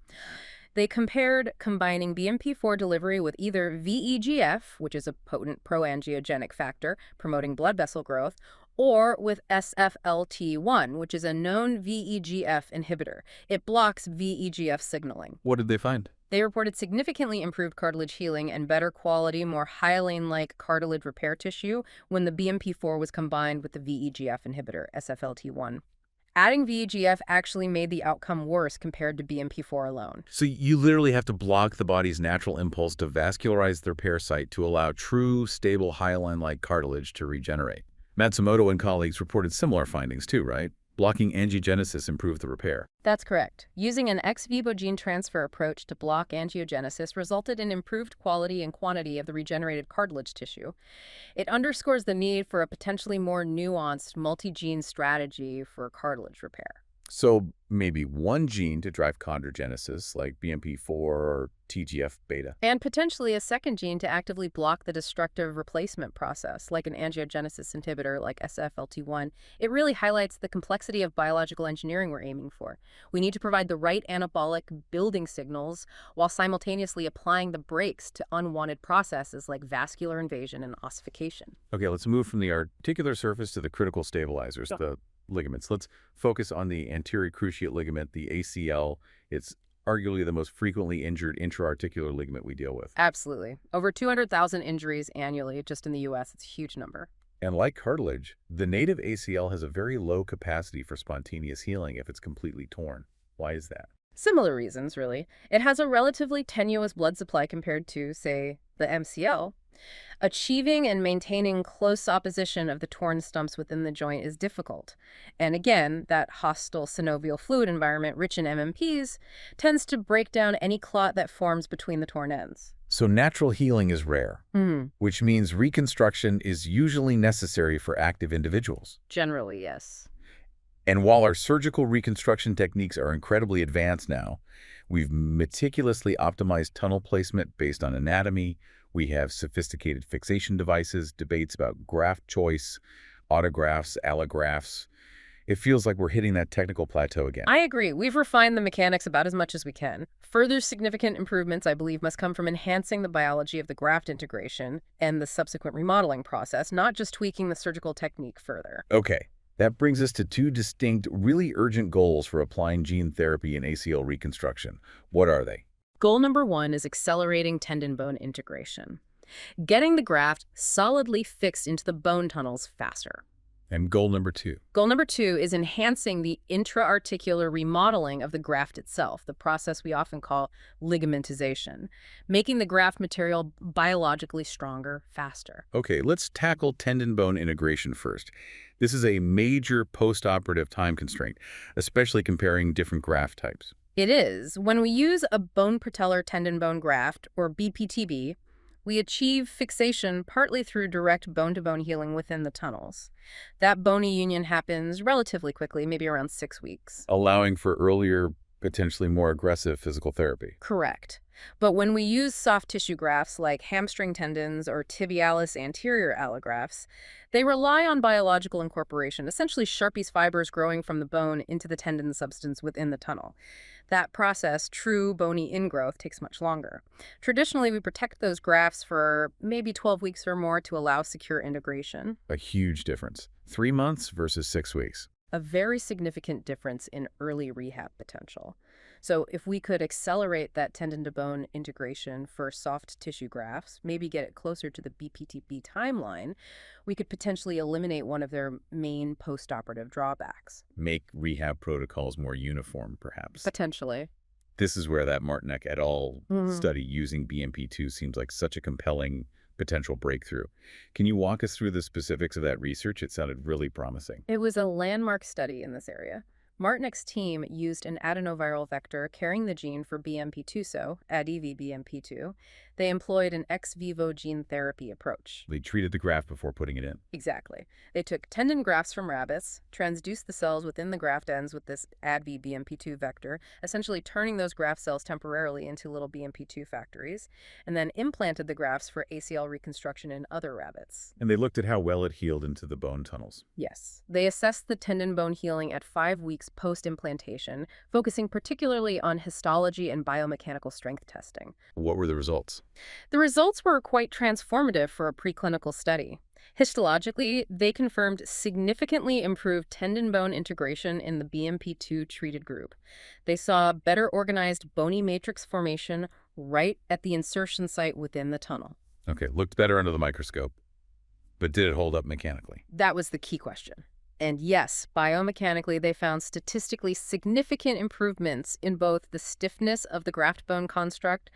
They compared combining BMP4 delivery with either VEGF, which is a potent proangiogenic factor promoting blood vessel growth, or with SFLT1, which is a known VEGF inhibitor. It blocks VEGF signaling. What did they find? They reported significantly improved cartilage healing and better quality, more hyaline-like cartilage repair tissue when the BMP4 was combined with the VEGF inhibitor, SFLT1. Adding VEGF actually made the outcome worse compared to BMP4 alone. So you literally have to block the body's natural impulse to vascularize the repair site to allow true, stable hyaline-like cartilage to regenerate. Matsumoto and colleagues reported similar findings too, right? Blocking angiogenesis improved the repair. That's correct. Using an ex vivo gene transfer approach to block angiogenesis resulted in improved quality and quantity of the regenerated cartilage tissue. It underscores the need for a potentially more nuanced multi-gene strategy for cartilage repair. So maybe one gene to drive chondrogenesis, like BMP4 or TGF-beta. And potentially a second gene to actively block the destructive replacement process, like an angiogenesis inhibitor like SFLT1. It really highlights the complexity of biological engineering we're aiming for. We need to provide the right anabolic building signals while simultaneously applying the brakes to unwanted processes like vascular invasion and ossification. Okay, let's move from the articular surface to the critical stabilizers, the ligaments. Let's focus on the anterior cruciate ligament, the ACL. It's arguably the most frequently injured intra-articular ligament we deal with. Absolutely. Over 200,000 injuries annually just in the U.S. It's a huge number. And like cartilage, the native ACL has a very low capacity for spontaneous healing if it's completely torn. Why is that? Similar reasons, really. It has a relatively tenuous blood supply compared to, say, the MCL. Achieving and maintaining close opposition of the torn stumps within the joint is difficult. And again, that hostile synovial fluid environment rich in MMPs tends to break down any clot that forms between the torn ends. So natural healing is rare, which means reconstruction is usually necessary for active individuals. Generally, yes. And while our surgical reconstruction techniques are incredibly advanced now, we've meticulously optimized tunnel placement based on anatomy. We have sophisticated fixation devices, debates about graft choice, autografts, allografts. It feels like we're hitting that technical plateau again. I agree. We've refined the mechanics about as much as we can. Further significant improvements, I believe, must come from enhancing the biology of the graft integration and the subsequent remodeling process, not just tweaking the surgical technique further. Okay. That brings us to two distinct, really urgent goals for applying gene therapy in ACL reconstruction. What are they? Goal number 1 is accelerating tendon-bone integration, getting the graft solidly fixed into the bone tunnels faster. And goal number 2? Goal number 2 is enhancing the intra-articular remodeling of the graft itself, the process we often call ligamentization, making the graft material biologically stronger faster. Okay, let's tackle tendon-bone integration first. This is a major post-operative time constraint, especially comparing different graft types. It is. When we use a bone patellar tendon bone graft, or BPTB, we achieve fixation partly through direct bone-to-bone healing within the tunnels. That bony union happens relatively quickly, maybe around 6 weeks. Allowing for earlier, potentially more aggressive physical therapy. Correct. But when we use soft tissue grafts like hamstring tendons or tibialis anterior allografts, they rely on biological incorporation, essentially Sharpie's fibers growing from the bone into the tendon substance within the tunnel. That process, true bony ingrowth, takes much longer. Traditionally, we protect those grafts for maybe 12 weeks or more to allow secure integration. A huge difference. 3 months versus 6 weeks. A very significant difference in early rehab potential. So if we could accelerate that tendon-to-bone integration for soft tissue grafts, maybe get it closer to the BPTB timeline, we could potentially eliminate one of their main post-operative drawbacks. Make rehab protocols more uniform, perhaps. Potentially. This is where that Martinek et al. Study using BMP2 seems like such a compelling potential breakthrough. Can you walk us through the specifics of that research? It sounded really promising. It was a landmark study in this area. Martinek's team used an adenoviral vector carrying the gene for BMP2, so ADV-BMP2. They employed an ex vivo gene therapy approach. They treated the graft before putting it in. Exactly. They took tendon grafts from rabbits, transduced the cells within the graft ends with this ADV-BMP2 vector, essentially turning those graft cells temporarily into little BMP2 factories, and then implanted the grafts for ACL reconstruction in other rabbits. And they looked at how well it healed into the bone tunnels. Yes. They assessed the tendon bone healing at 5 weeks post-implantation, focusing particularly on histology and biomechanical strength testing. What were the results? The results were quite transformative for a preclinical study. Histologically, they confirmed significantly improved tendon bone integration in the BMP2 treated group. They saw better organized bony matrix formation right at the insertion site within the tunnel. Okay, looked better under the microscope. But did it hold up mechanically? That was the key question. And yes, biomechanically, they found statistically significant improvements in both the stiffness of the graft bone construct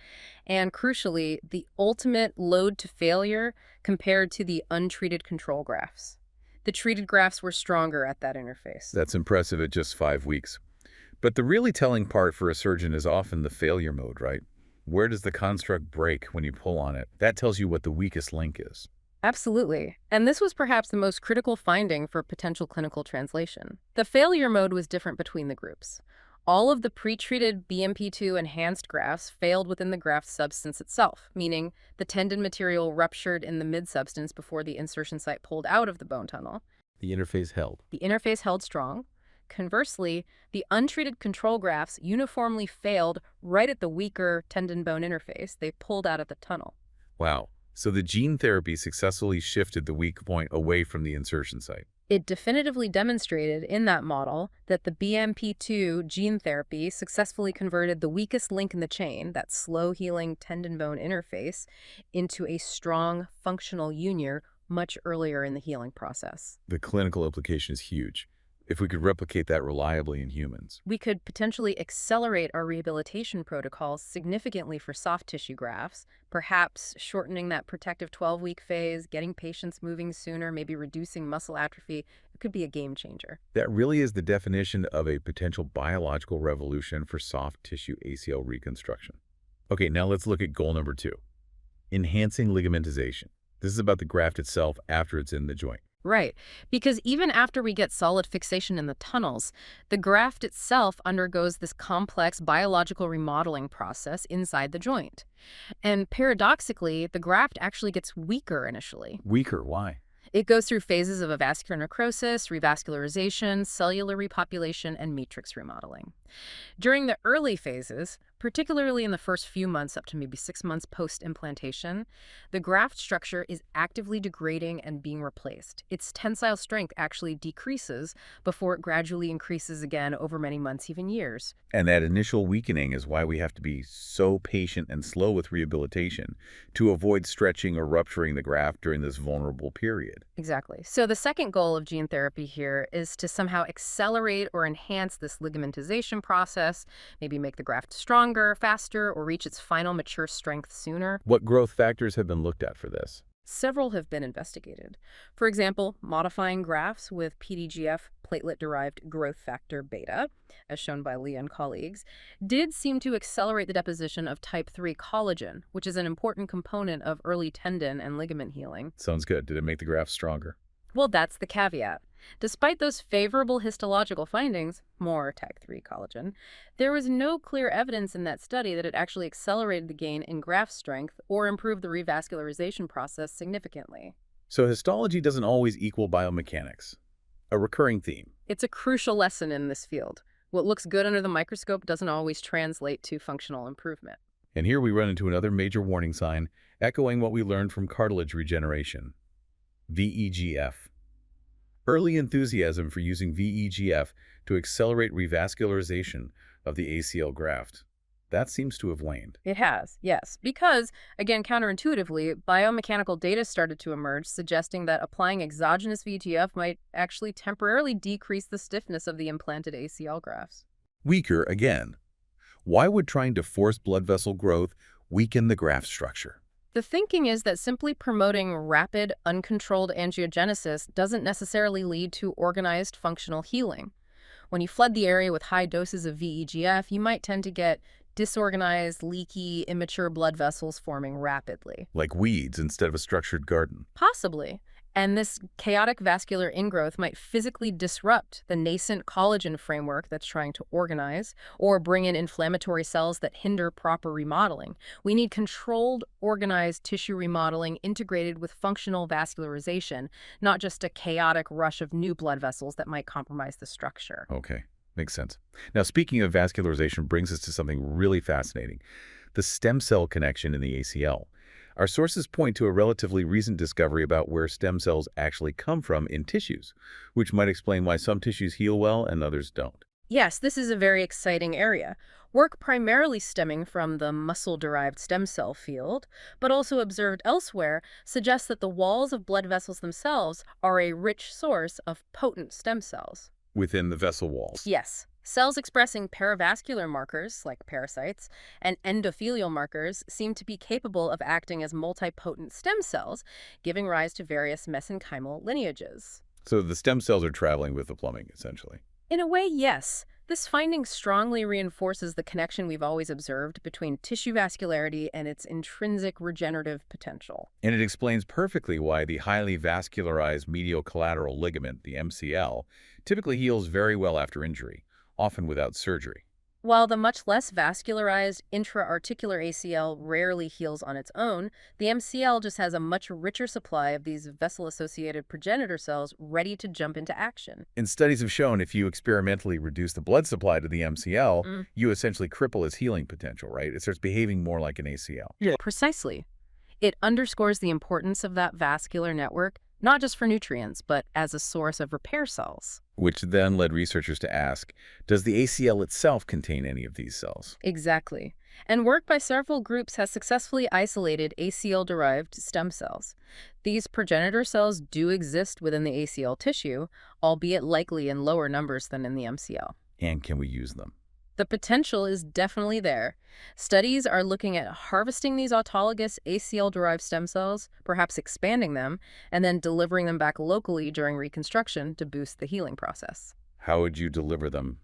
and, crucially, the ultimate load to failure compared to the untreated control grafts. The treated grafts were stronger at that interface. That's impressive at just 5 weeks. But the really telling part for a surgeon is often the failure mode, right? Where does the construct break when you pull on it? That tells you what the weakest link is. Absolutely. And this was perhaps the most critical finding for potential clinical translation. The failure mode was different between the groups. All of the pre-treated BMP2 enhanced grafts failed within the graft substance itself, meaning the tendon material ruptured in the mid-substance before the insertion site pulled out of the bone tunnel. The interface held. The interface held strong. Conversely, the untreated control grafts uniformly failed right at the weaker tendon-bone interface. They pulled out of the tunnel. Wow. So the gene therapy successfully shifted the weak point away from the insertion site. It definitively demonstrated in that model that the BMP2 gene therapy successfully converted the weakest link in the chain, that slow-healing tendon-bone interface, into a strong, functional union much earlier in the healing process. The clinical implication is huge. If we could replicate that reliably in humans. We could potentially accelerate our rehabilitation protocols significantly for soft tissue grafts, perhaps shortening that protective 12-week phase, getting patients moving sooner, maybe reducing muscle atrophy. It could be a game changer. That really is the definition of a potential biological revolution for soft tissue ACL reconstruction. Okay, now let's look at goal number 2. Enhancing ligamentization. This is about the graft itself after it's in the joint. Right, because even after we get solid fixation in the tunnels, the graft itself undergoes this complex biological remodeling process inside the joint. And paradoxically, the graft actually gets weaker initially. Weaker? Why? It goes through phases of avascular necrosis, revascularization, cellular repopulation, and matrix remodeling. During the early phases, particularly in the first few months up to maybe 6 months post-implantation, the graft structure is actively degrading and being replaced. Its tensile strength actually decreases before it gradually increases again over many months, even years. And that initial weakening is why we have to be so patient and slow with rehabilitation to avoid stretching or rupturing the graft during this vulnerable period. Exactly. So the second goal of gene therapy here is to somehow accelerate or enhance this ligamentization process, maybe make the graft stronger, faster, or reach its final mature strength sooner. What growth factors have been looked at for this? Several have been investigated. For example, modifying grafts with PDGF, platelet-derived growth factor beta, as shown by Lee and colleagues, did seem to accelerate the deposition of type 3 collagen, which is an important component of early tendon and ligament healing. Sounds good. Did it make the graft stronger? Well, that's the caveat. Despite those favorable histological findings, more type 3 collagen, there was no clear evidence in that study that it actually accelerated the gain in graft strength or improved the revascularization process significantly. So histology doesn't always equal biomechanics. A recurring theme. It's a crucial lesson in this field. What looks good under the microscope doesn't always translate to functional improvement. And here we run into another major warning sign, echoing what we learned from cartilage regeneration. VEGF. Early enthusiasm for using VEGF to accelerate revascularization of the ACL graft. That seems to have waned. It has, yes, because, again, counterintuitively, biomechanical data started to emerge suggesting that applying exogenous VEGF might actually temporarily decrease the stiffness of the implanted ACL grafts. Weaker again. Why would trying to force blood vessel growth weaken the graft structure? The thinking is that simply promoting rapid, uncontrolled angiogenesis doesn't necessarily lead to organized functional healing. When you flood the area with high doses of VEGF, you might tend to get disorganized, leaky, immature blood vessels forming rapidly. Like weeds instead of a structured garden. Possibly. And this chaotic vascular ingrowth might physically disrupt the nascent collagen framework that's trying to organize, or bring in inflammatory cells that hinder proper remodeling. We need controlled, organized tissue remodeling integrated with functional vascularization, not just a chaotic rush of new blood vessels that might compromise the structure. Okay, makes sense. Now, speaking of vascularization brings us to something really fascinating, the stem cell connection in the ACL. Our sources point to a relatively recent discovery about where stem cells actually come from in tissues, which might explain why some tissues heal well and others don't. Yes, this is a very exciting area. Work primarily stemming from the muscle-derived stem cell field, but also observed elsewhere, suggests that the walls of blood vessels themselves are a rich source of potent stem cells. Within the vessel walls. Yes. Cells expressing paravascular markers, like paracytes, and endothelial markers seem to be capable of acting as multipotent stem cells, giving rise to various mesenchymal lineages. So the stem cells are traveling with the plumbing, essentially. In a way, yes. This finding strongly reinforces the connection we've always observed between tissue vascularity and its intrinsic regenerative potential. And it explains perfectly why the highly vascularized medial collateral ligament, the MCL, typically heals very well after injury, often without surgery. While the much less vascularized intra-articular ACL rarely heals on its own, the MCL just has a much richer supply of these vessel-associated progenitor cells ready to jump into action. And studies have shown if you experimentally reduce the blood supply to the MCL, you essentially cripple its healing potential, right? It starts behaving more like an ACL. Yeah. Precisely. It underscores the importance of that vascular network, not just for nutrients, but as a source of repair cells. Which then led researchers to ask, does the ACL itself contain any of these cells? Exactly. And work by several groups has successfully isolated ACL-derived stem cells. These progenitor cells do exist within the ACL tissue, albeit likely in lower numbers than in the MCL. And can we use them? The potential is definitely there. Studies are looking at harvesting these autologous ACL-derived stem cells, perhaps expanding them, and then delivering them back locally during reconstruction to boost the healing process. How would you deliver them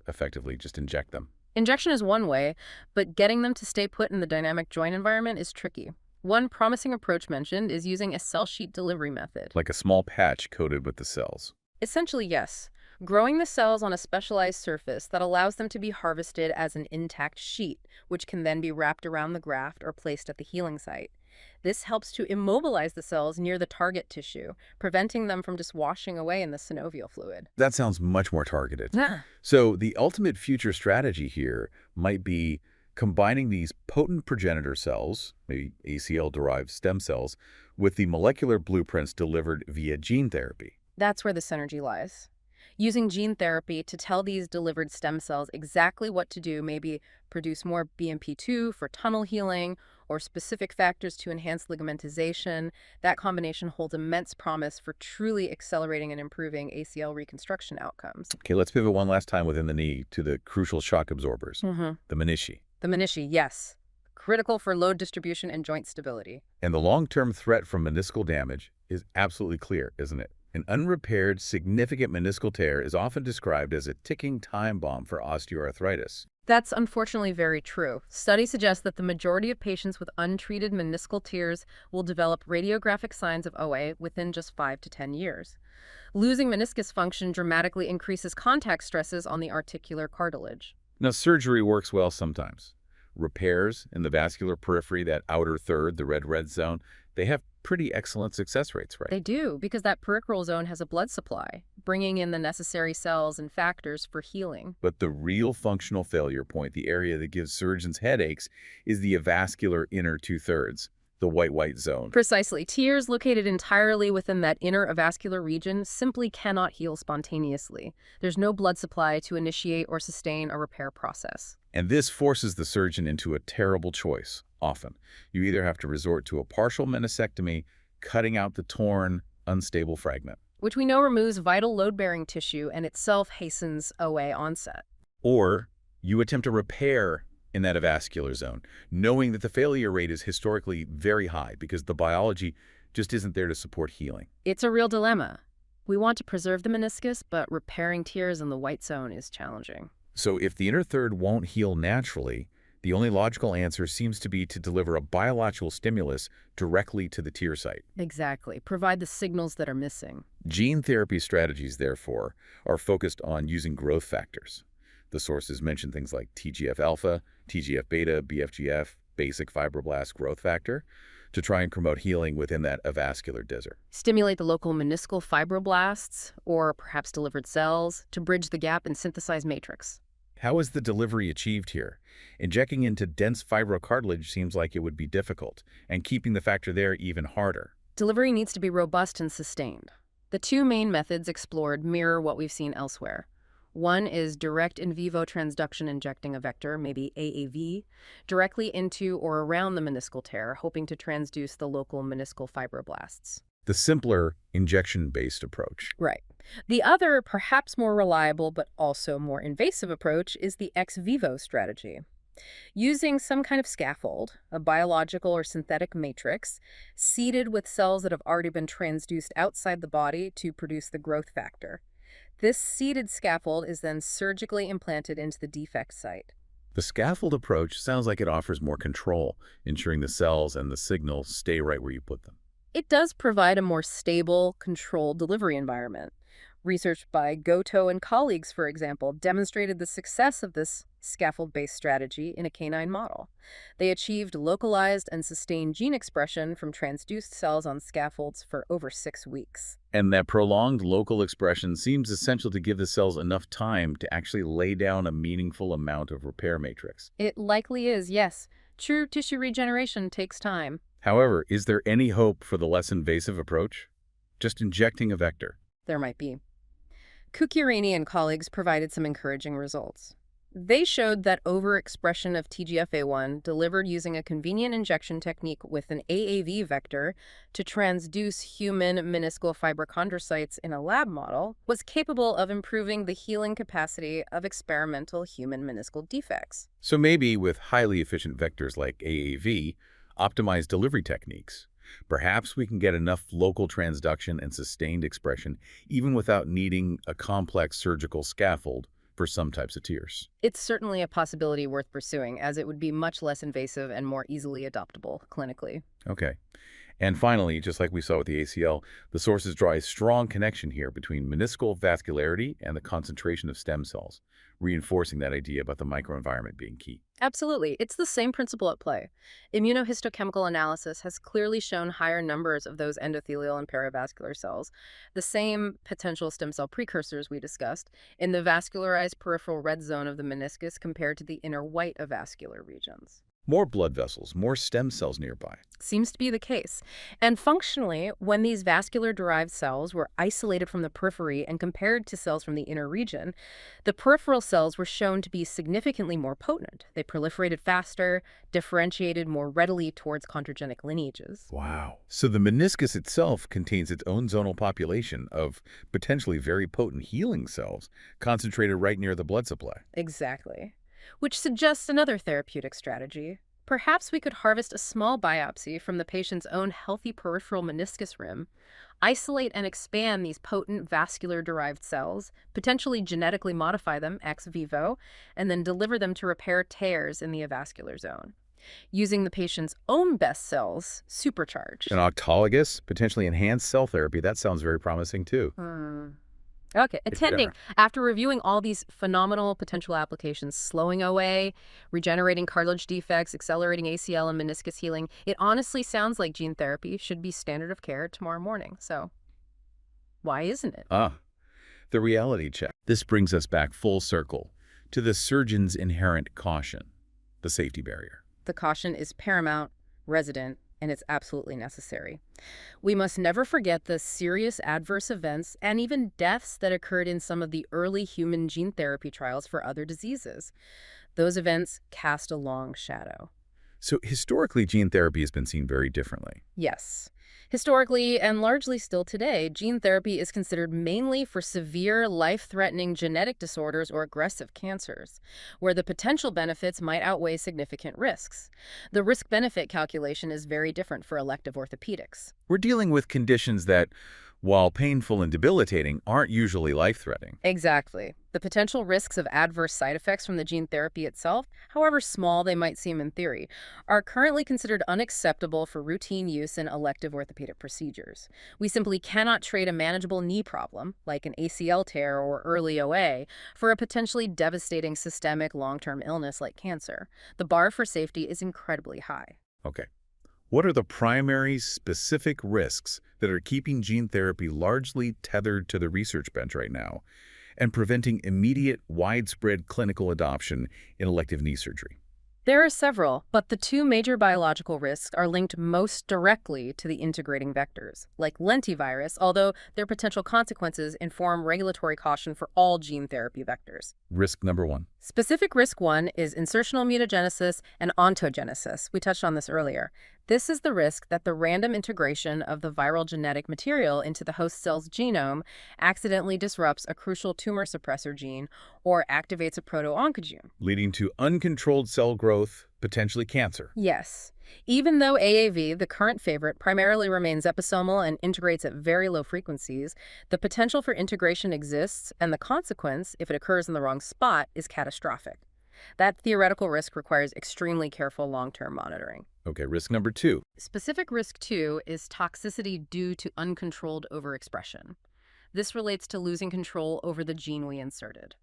effectively? Just inject them? Injection is one way, but getting them to stay put in the dynamic joint environment is tricky. One promising approach mentioned is using a cell sheet delivery method. Like a small patch coated with the cells? Essentially, yes. Growing the cells on a specialized surface that allows them to be harvested as an intact sheet, which can then be wrapped around the graft or placed at the healing site. This helps to immobilize the cells near the target tissue, preventing them from just washing away in the synovial fluid. That sounds much more targeted. Yeah. So the ultimate future strategy here might be combining these potent progenitor cells, maybe ACL-derived stem cells, with the molecular blueprints delivered via gene therapy. That's where the synergy lies. Using gene therapy to tell these delivered stem cells exactly what to do, maybe produce more BMP2 for tunnel healing or specific factors to enhance ligamentization, that combination holds immense promise for truly accelerating and improving ACL reconstruction outcomes. Okay, let's pivot one last time within the knee to the crucial shock absorbers, the menisci. The menisci, yes. critical for load distribution and joint stability. And the long-term threat from meniscal damage is absolutely clear, isn't it? An unrepaired, significant meniscal tear is often described as a ticking time bomb for osteoarthritis. That's unfortunately very true. Studies suggest that the majority of patients with untreated meniscal tears will develop radiographic signs of OA within just 5 to 10 years. Losing meniscus function dramatically increases contact stresses on the articular cartilage. Now, surgery works well sometimes. Repairs in the vascular periphery, that outer third, the red zone, they have pretty excellent success rates, right? They do, because that peripheral zone has a blood supply, bringing in the necessary cells and factors for healing. But the real functional failure point, the area that gives surgeons headaches, is the avascular inner two-thirds, the white zone. Precisely. Tears located entirely within that inner avascular region simply cannot heal spontaneously. There's no blood supply to initiate or sustain a repair process. And this forces the surgeon into a terrible choice, often. You either have to resort to a partial meniscectomy, cutting out the torn, unstable fragment, which we know removes vital load-bearing tissue and itself hastens OA onset. or you attempt a repair in that avascular zone, knowing that the failure rate is historically very high because the biology just isn't there to support healing. It's a real dilemma. We want to preserve the meniscus, but repairing tears in the white zone is challenging. So if the inner third won't heal naturally, the only logical answer seems to be to deliver a biological stimulus directly to the tear site. Exactly. Provide the signals that are missing. Gene therapy strategies, therefore, are focused on using growth factors. The sources mention things like TGF-alpha, TGF-beta, BFGF, basic fibroblast growth factor, to try and promote healing within that avascular desert. Stimulate the local meniscal fibroblasts, or perhaps delivered cells, to bridge the gap and synthesize matrix. How is the delivery achieved here? Injecting into dense fibrocartilage seems like it would be difficult, and keeping the factor there even harder. Delivery needs to be robust and sustained. The two main methods explored mirror what we've seen elsewhere. One is direct in vivo transduction, injecting a vector, maybe AAV, directly into or around the meniscal tear, hoping to transduce the local meniscal fibroblasts. The simpler injection-based approach. Right. The other, perhaps more reliable but also more invasive approach is the ex vivo strategy. Using some kind of scaffold, a biological or synthetic matrix, seeded with cells that have already been transduced outside the body to produce the growth factor. This seeded scaffold is then surgically implanted into the defect site. The scaffold approach sounds like it offers more control, ensuring the cells and the signals stay right where you put them. It does provide a more stable, controlled delivery environment. Research by Goto and colleagues, for example, demonstrated the success of this scaffold-based strategy in a canine model. They achieved localized and sustained gene expression from transduced cells on scaffolds for over 6 weeks. And that prolonged local expression seems essential to give the cells enough time to actually lay down a meaningful amount of repair matrix. It likely is, yes. True tissue regeneration takes time. However, is there any hope for the less invasive approach? Just injecting a vector. There might be. Cucchiarini and colleagues provided some encouraging results. They showed that overexpression of TGF-A1 delivered using a convenient injection technique with an AAV vector to transduce human meniscal fibrochondrocytes in a lab model was capable of improving the healing capacity of experimental human meniscal defects. So maybe with highly efficient vectors like AAV, optimized delivery techniques, perhaps we can get enough local transduction and sustained expression even without needing a complex surgical scaffold for some types of tears. It's certainly a possibility worth pursuing, as it would be much less invasive and more easily adoptable clinically. Okay. And finally, just like we saw with the ACL, the sources draw a strong connection here between meniscal vascularity and the concentration of stem cells, reinforcing that idea about the microenvironment being key. Absolutely. It's the same principle at play. Immunohistochemical analysis has clearly shown higher numbers of those endothelial and perivascular cells, the same potential stem cell precursors we discussed, in the vascularized peripheral red zone of the meniscus compared to the inner white avascular regions. More blood vessels, more stem cells nearby. Seems to be the case. And functionally, when these vascular-derived cells were isolated from the periphery and compared to cells from the inner region, the peripheral cells were shown to be significantly more potent. They proliferated faster, differentiated more readily towards chondrogenic lineages. Wow. So the meniscus itself contains its own zonal population of potentially very potent healing cells concentrated right near the blood supply. Exactly. Which suggests another therapeutic strategy, Perhaps we could harvest a small biopsy from the patient's own healthy peripheral meniscus rim, isolate and expand these potent vascular-derived cells, potentially genetically modify them ex vivo, and then deliver them to repair tears in the avascular zone, using the patient's own best cells supercharged. An autologous, potentially enhanced cell therapy, that sounds very promising too. Okay, attending, after reviewing all these phenomenal potential applications, slowing OA, regenerating cartilage defects, accelerating ACL and meniscus healing, it honestly sounds like gene therapy should be standard of care tomorrow morning. So why isn't it? The reality check. This brings us back full circle to the surgeon's inherent caution, the safety barrier. The caution is paramount, resident, and it's absolutely necessary. We must never forget the serious adverse events and even deaths that occurred in some of the early human gene therapy trials for other diseases. Those events cast a long shadow. So historically, gene therapy has been seen very differently. Yes. Historically, and largely still today, gene therapy is considered mainly for severe, life-threatening genetic disorders or aggressive cancers, where the potential benefits might outweigh significant risks. The risk-benefit calculation is very different for elective orthopedics. We're dealing with conditions that, while painful and debilitating, aren't usually life-threatening. Exactly. The potential risks of adverse side effects from the gene therapy itself, however small they might seem in theory, are currently considered unacceptable for routine use in elective orthopedic procedures. We simply cannot trade a manageable knee problem, like an ACL tear or early OA, for a potentially devastating systemic long-term illness like cancer. The bar for safety is incredibly high. Okay. What are the primary specific risks that are keeping gene therapy largely tethered to the research bench right now and preventing immediate, widespread clinical adoption in elective knee surgery? There are several, but the two major biological risks are linked most directly to the integrating vectors, like lentivirus, although their potential consequences inform regulatory caution for all gene therapy vectors. Risk number one. Specific risk one is insertional mutagenesis and ontogenesis. We touched on this earlier. This is the risk that the random integration of the viral genetic material into the host cell's genome accidentally disrupts a crucial tumor suppressor gene or activates a proto-oncogene, Leading to uncontrolled cell growth, potentially cancer. Yes. Even though AAV, the current favorite, primarily remains episomal and integrates at very low frequencies, the potential for integration exists, and the consequence, if it occurs in the wrong spot, is catastrophic. That theoretical risk requires extremely careful long-term monitoring. Okay, risk number two. Specific risk 2 is toxicity due to uncontrolled overexpression. This relates to losing control over the gene we inserted.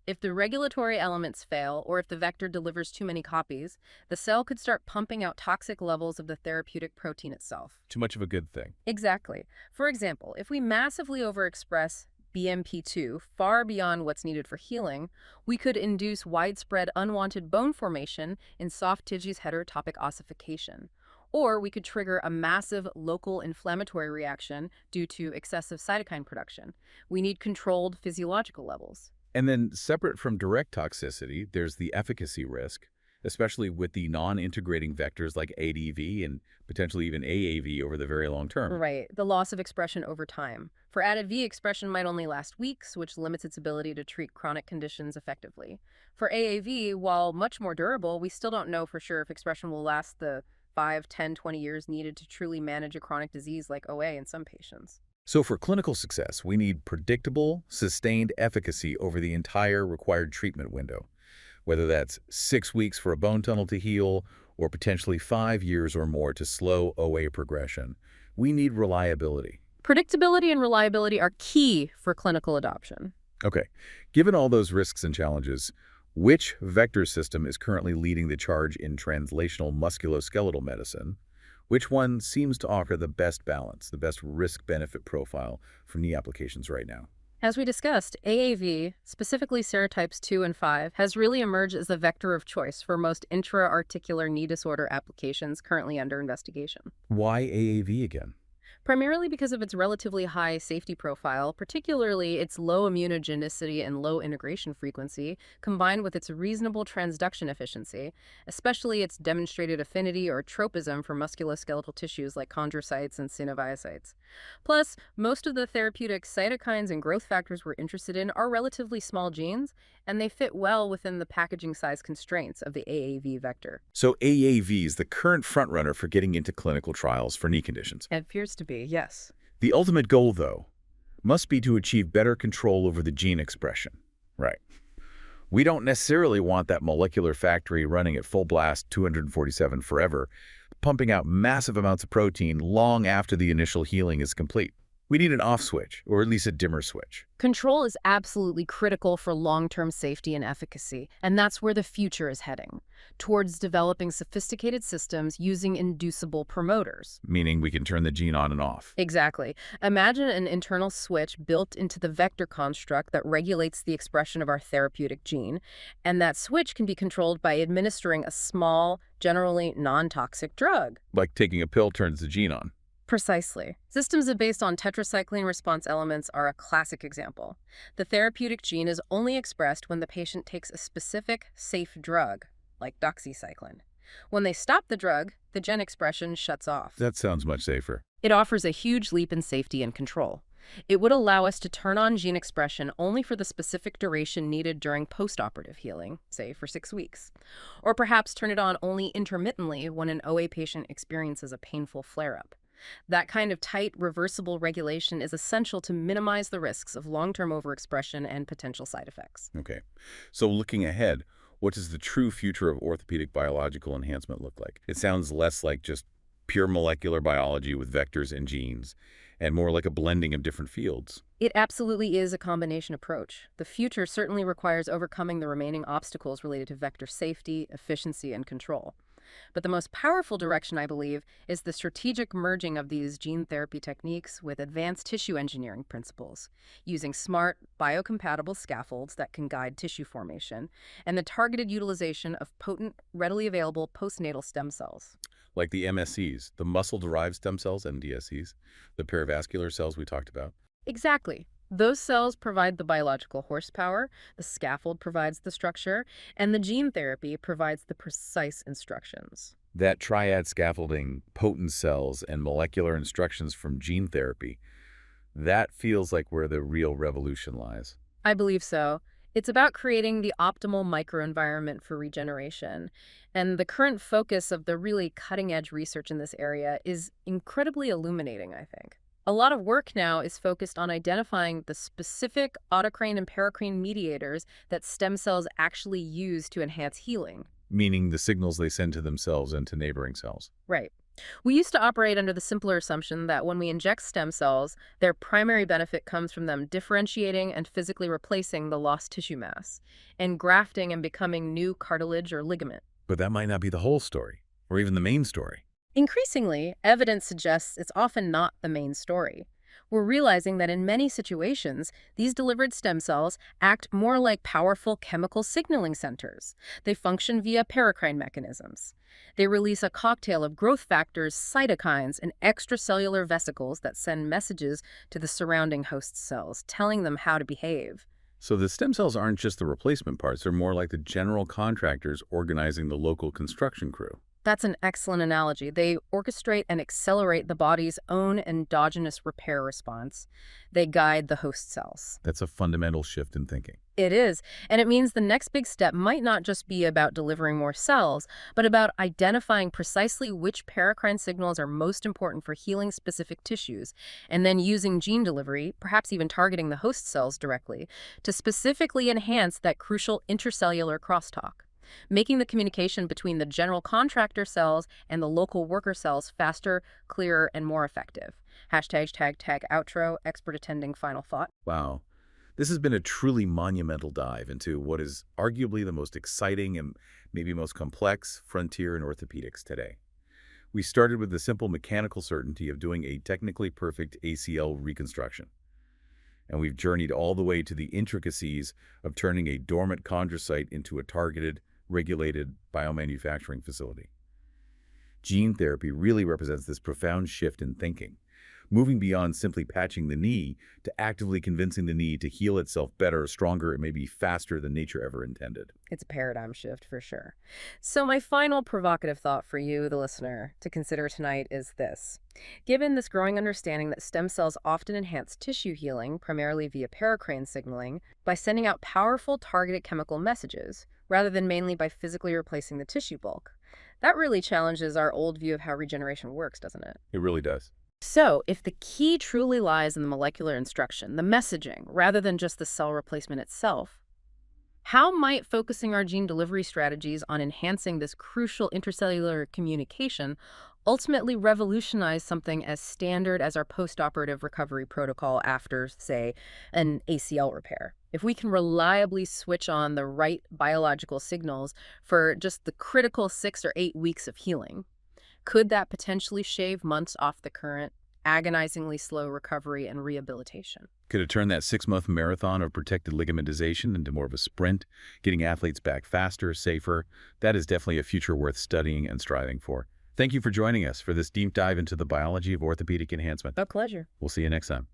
If the regulatory elements fail, or if the vector delivers too many copies, the cell could start pumping out toxic levels of the therapeutic protein itself. Too much of a good thing. Exactly. For example, if we massively overexpress BMP2 far beyond what's needed for healing, we could induce widespread unwanted bone formation in soft tissue's heterotopic ossification. Or we could trigger a massive local inflammatory reaction due to excessive cytokine production. We need controlled physiological levels. And then, separate from direct toxicity, there's the efficacy risk, especially with the non-integrating vectors like ADV and potentially even AAV over the very long term. Right, the loss of expression over time. For ADV, expression might only last weeks, which limits its ability to treat chronic conditions effectively. For AAV, while much more durable, we still don't know for sure if expression will last the 5, 10, 20 years needed to truly manage a chronic disease like OA in some patients. So for clinical success, we need predictable, sustained efficacy over the entire required treatment window, whether that's 6 weeks for a bone tunnel to heal or potentially 5 years or more to slow OA progression. We need reliability. Predictability and reliability are key for clinical adoption. Okay, given all those risks and challenges, which vector system is currently leading the charge in translational musculoskeletal medicine? Which one seems to offer the best balance, the best risk-benefit profile for knee applications right now? As we discussed, AAV, specifically serotypes 2 and 5, has really emerged as the vector of choice for most intra-articular knee disorder applications currently under investigation. Why AAV again? primarily because of its relatively high safety profile, particularly its low immunogenicity and low integration frequency, combined with its reasonable transduction efficiency, especially its demonstrated affinity or tropism for musculoskeletal tissues like chondrocytes and synoviocytes. Plus, most of the therapeutic cytokines and growth factors we're interested in are relatively small genes, and they fit well within the packaging size constraints of the AAV vector. So AAV is the current frontrunner for getting into clinical trials for knee conditions. It appears to be, yes. The ultimate goal, though, must be to achieve better control over the gene expression. Right. We don't necessarily want that molecular factory running at full blast 247 forever, pumping out massive amounts of protein long after the initial healing is complete. We need an off switch, or at least a dimmer switch. Control is absolutely critical for long-term safety and efficacy, and that's where the future is heading, towards developing sophisticated systems using inducible promoters. Meaning we can turn the gene on and off. Exactly. Imagine an internal switch built into the vector construct that regulates the expression of our therapeutic gene, and that switch can be controlled by administering a small, generally non-toxic drug. Like taking a pill turns the gene on. Precisely. Systems based on tetracycline response elements are a classic example. The therapeutic gene is only expressed when the patient takes a specific, safe drug, like doxycycline. When they stop the drug, the gene expression shuts off. That sounds much safer. It offers a huge leap in safety and control. It would allow us to turn on gene expression only for the specific duration needed during postoperative healing, say for 6 weeks. Or perhaps turn it on only intermittently when an OA patient experiences a painful flare-up. That kind of tight, reversible regulation is essential to minimize the risks of long-term overexpression and potential side effects. Okay. So looking ahead, what does the true future of orthopedic biological enhancement look like? It sounds less like just pure molecular biology with vectors and genes, and more like a blending of different fields. It absolutely is a combination approach. The future certainly requires overcoming the remaining obstacles related to vector safety, efficiency, and control. But the most powerful direction, I believe, is the strategic merging of these gene therapy techniques with advanced tissue engineering principles, using smart, biocompatible scaffolds that can guide tissue formation, and the targeted utilization of potent, readily available postnatal stem cells. Like the MSCs, the muscle-derived stem cells, MDSCs, the perivascular cells we talked about. Exactly. Those cells provide the biological horsepower, the scaffold provides the structure, and the gene therapy provides the precise instructions. That triad scaffolding, potent cells, and molecular instructions from gene therapy, that feels like where the real revolution lies. I believe so. It's about creating the optimal microenvironment for regeneration. And the current focus of the really cutting-edge research in this area is incredibly illuminating, I think. A lot of work now is focused on identifying the specific autocrine and paracrine mediators that stem cells actually use to enhance healing. Meaning the signals they send to themselves and to neighboring cells. Right. We used to operate under the simpler assumption that when we inject stem cells, their primary benefit comes from them differentiating and physically replacing the lost tissue mass, and grafting and becoming new cartilage or ligament. But that might not be the whole story, or even the main story. Increasingly, evidence suggests it's often not the main story. We're realizing that in many situations, these delivered stem cells act more like powerful chemical signaling centers. They function via paracrine mechanisms. They release a cocktail of growth factors, cytokines, and extracellular vesicles that send messages to the surrounding host cells, telling them how to behave. So the stem cells aren't just the replacement parts, they're more like the general contractors organizing the local construction crew. That's an excellent analogy. They orchestrate and accelerate the body's own endogenous repair response. They guide the host cells. That's a fundamental shift in thinking. It is, and it means the next big step might not just be about delivering more cells, but about identifying precisely which paracrine signals are most important for healing specific tissues, and then using gene delivery, perhaps even targeting the host cells directly, to specifically enhance that crucial intercellular crosstalk, making the communication between the general contractor cells and the local worker cells faster, clearer, and more effective. #tag outro, expert attending final thought. Wow. This has been a truly monumental dive into what is arguably the most exciting and maybe most complex frontier in orthopedics today. We started with the simple mechanical certainty of doing a technically perfect ACL reconstruction. And we've journeyed all the way to the intricacies of turning a dormant chondrocyte into a targeted, regulated biomanufacturing facility. Gene therapy really represents this profound shift in thinking, moving beyond simply patching the knee to actively convincing the knee to heal itself better, stronger, and maybe faster than nature ever intended. It's a paradigm shift for sure. So my final provocative thought for you, the listener, to consider tonight is this. Given this growing understanding that stem cells often enhance tissue healing, primarily via paracrine signaling, by sending out powerful targeted chemical messages, rather than mainly by physically replacing the tissue bulk, that really challenges our old view of how regeneration works, doesn't it? It really does. So, if the key truly lies in the molecular instruction, the messaging, rather than just the cell replacement itself, how might focusing our gene delivery strategies on enhancing this crucial intercellular communication ultimately revolutionize something as standard as our postoperative recovery protocol after, say, an ACL repair? If we can reliably switch on the right biological signals for just the critical 6 or 8 weeks of healing, could that potentially shave months off the current agonizingly slow recovery and rehabilitation? Could it turn that 6-month marathon of protected ligamentization into more of a sprint, getting athletes back faster, safer? That is definitely a future worth studying and striving for. Thank you for joining us for this deep dive into the biology of orthopedic enhancement. A pleasure. We'll see you next time.